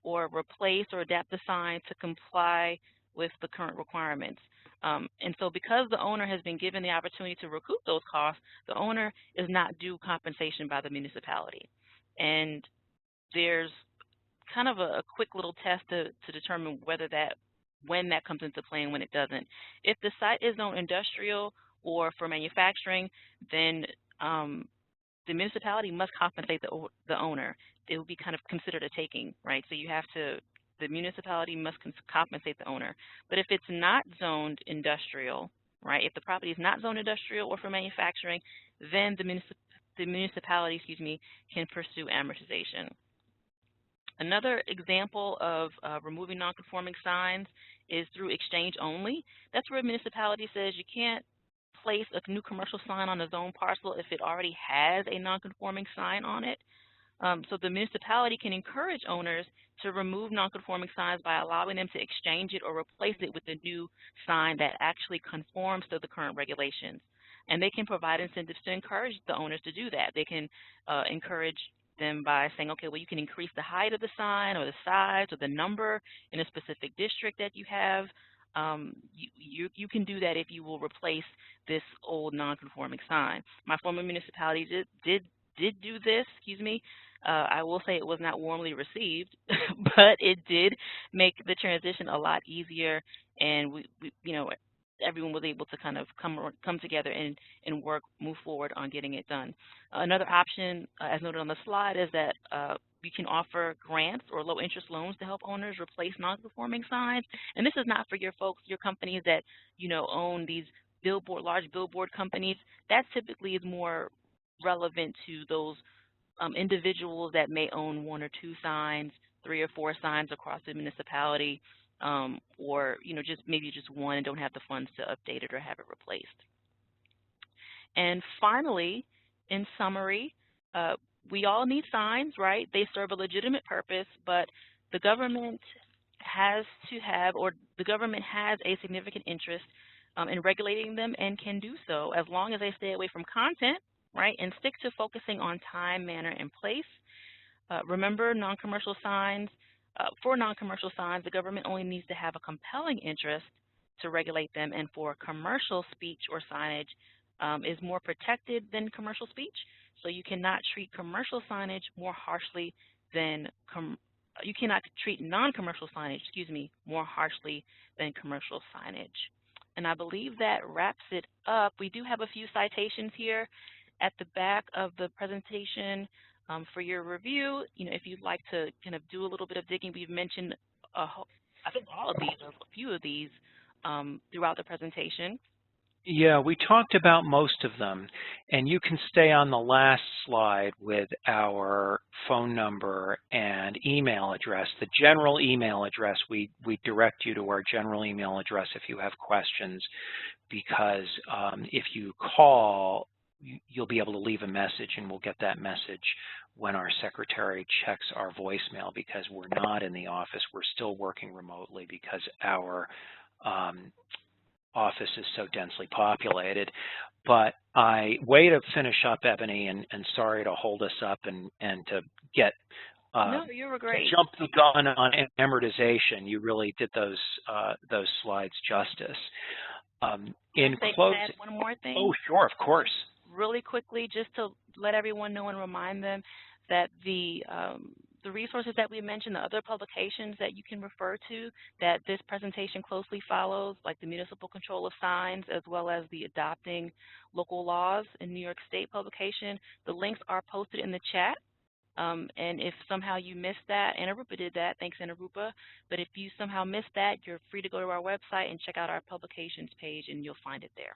or replace or adapt the sign to comply with the current requirements. And so because the owner has been given the opportunity to recoup those costs, the owner is not due compensation by the municipality. And there's kind of a quick little test to determine when that comes into play and when it doesn't. If the site is zoned industrial or for manufacturing, then the municipality must compensate the owner. It will be kind of considered a taking, right? So the municipality must compensate the owner. But if it's not zoned industrial, right? If the property is not zoned industrial or for manufacturing, then the municipality, can pursue amortization. Another example of removing nonconforming signs is through exchange only. That's where a municipality says you can't place a new commercial sign on a zone parcel if it already has a nonconforming sign on it. So the municipality can encourage owners to remove nonconforming signs by allowing them to exchange it or replace it with a new sign that actually conforms to the current regulations. And they can provide incentives to encourage the owners to do that. They can encourage them by saying, okay, well, you can increase the height of the sign or the size or the number in a specific district that you have. You can do that if you will replace this old nonconforming sign. My former municipality did do this, I will say it was not warmly received, but it did make the transition a lot easier, and we everyone was able to kind of come together and move forward on getting it done. Another option, as noted on the slide, is that you can offer grants or low-interest loans to help owners replace non-conforming signs. And this is not for your folks, your companies that, own these large billboard companies. That typically is more relevant to those individuals that may own 1 or 2 signs, 3 or 4 signs across the municipality, or just maybe just one and don't have the funds to update it or have it replaced. And finally, in summary, we all need signs, right? They serve a legitimate purpose, but the government has a significant interest in regulating them and can do so as long as they stay away from content, right, and stick to focusing on time, manner, and place. Remember, non-commercial signs, for non-commercial signs, the government only needs to have a compelling interest to regulate them, and for commercial speech or signage is more protected than commercial speech. So you cannot treat commercial signage more harshly than you cannot treat non-commercial signage, more harshly than commercial signage. And I believe that wraps it up. We do have a few citations here at the back of the presentation for your review. If you'd like to kind of do a little bit of digging, we've mentioned I think all of these, or a few of these, throughout the presentation. Yeah, we talked about most of them, and you can stay on the last slide with our phone number and email address. The general email address, we direct you to our general email address if you have questions, because if you call, you'll be able to leave a message, and we'll get that message when our secretary checks our voicemail, because we're not in the office. We're still working remotely because our office is so densely populated. But way to finish up, Ebony, and sorry to hold us up and to get no, you were great. To jump the gun on amortization. You really did those slides justice. In closing, one more thing. Oh, sure, of course. Really quickly, just to let everyone know and remind them that the resources that we mentioned, the other publications that you can refer to that this presentation closely follows, like the Municipal Control of Signs, as well as the Adopting Local Laws in New York State publication, the links are posted in the chat. And if somehow you missed that, Anarupa did that, thanks Anarupa, but if you somehow missed that, you're free to go to our website and check out our publications page, and you'll find it there.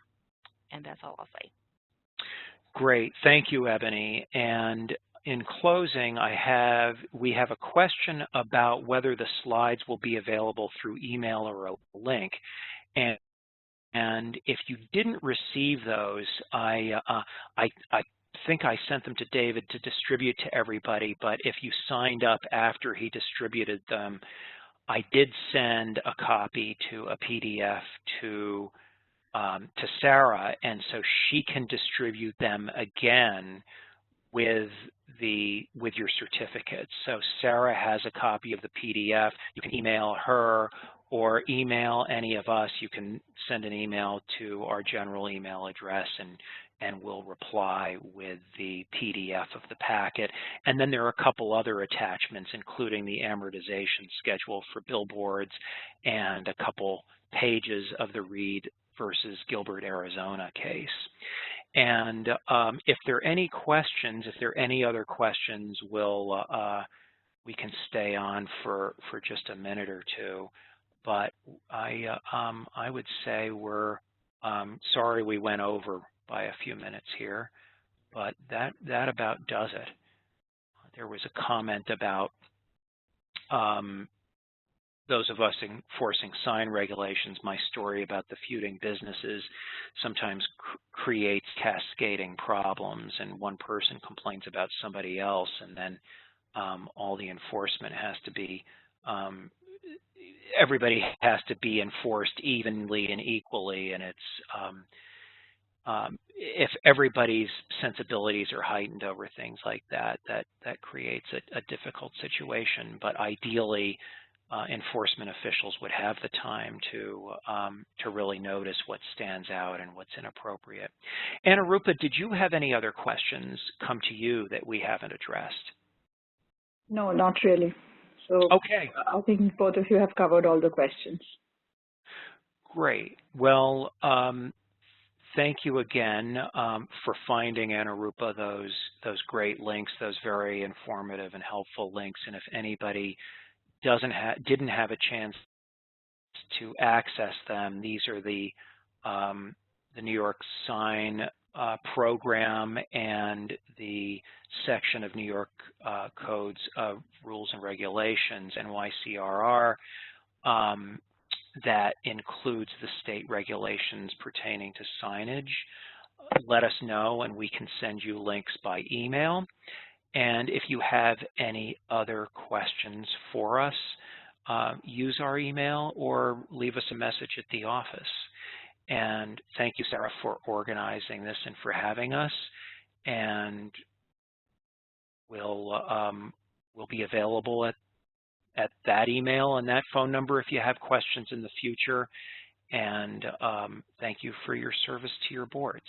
And that's all I'll say. Great, thank you, Ebony. And in closing, we have a question about whether the slides will be available through email or a link. And if you didn't receive those, I think I sent them to David to distribute to everybody, but if you signed up after he distributed them, I did send a copy to a PDF to Sarah, and so she can distribute them again with your certificates. So Sarah has a copy of the PDF. You can email her or email any of us. You can send an email to our general email address, and we'll reply with the PDF of the packet. And then there are a couple other attachments, including the amortization schedule for Billboards and a couple pages of the Reed versus Gilbert, Arizona case. And if there are any questions, if there are any other questions, we can stay on for just a minute or two. But I would say we're sorry we went over by a few minutes here, but that about does it. There was a comment about those of us enforcing sign regulations. My story about the feuding businesses sometimes creates cascading problems, and one person complains about somebody else, and then all the enforcement has to be, everybody has to be enforced evenly and equally, and it's, if everybody's sensibilities are heightened over things like that, that creates a difficult situation. But ideally, enforcement officials would have the time to really notice what stands out and what's inappropriate. Anarupa, did you have any other questions come to you that we haven't addressed? No, not really. So okay. I think both of you have covered all the questions. Great. Well, thank you again for finding, Anarupa, those great links, those very informative and helpful links. And if anybody didn't have a chance to access them, these are the New York Sign program and the section of New York Codes of Rules and Regulations, NYCRR, that includes the state regulations pertaining to signage. Let us know and we can send you links by email. And if you have any other questions for us, use our email or leave us a message at the office. And thank you, Sarah, for organizing this and for having us. And we'll be available at that email and that phone number if you have questions in the future. And thank you for your service to your boards.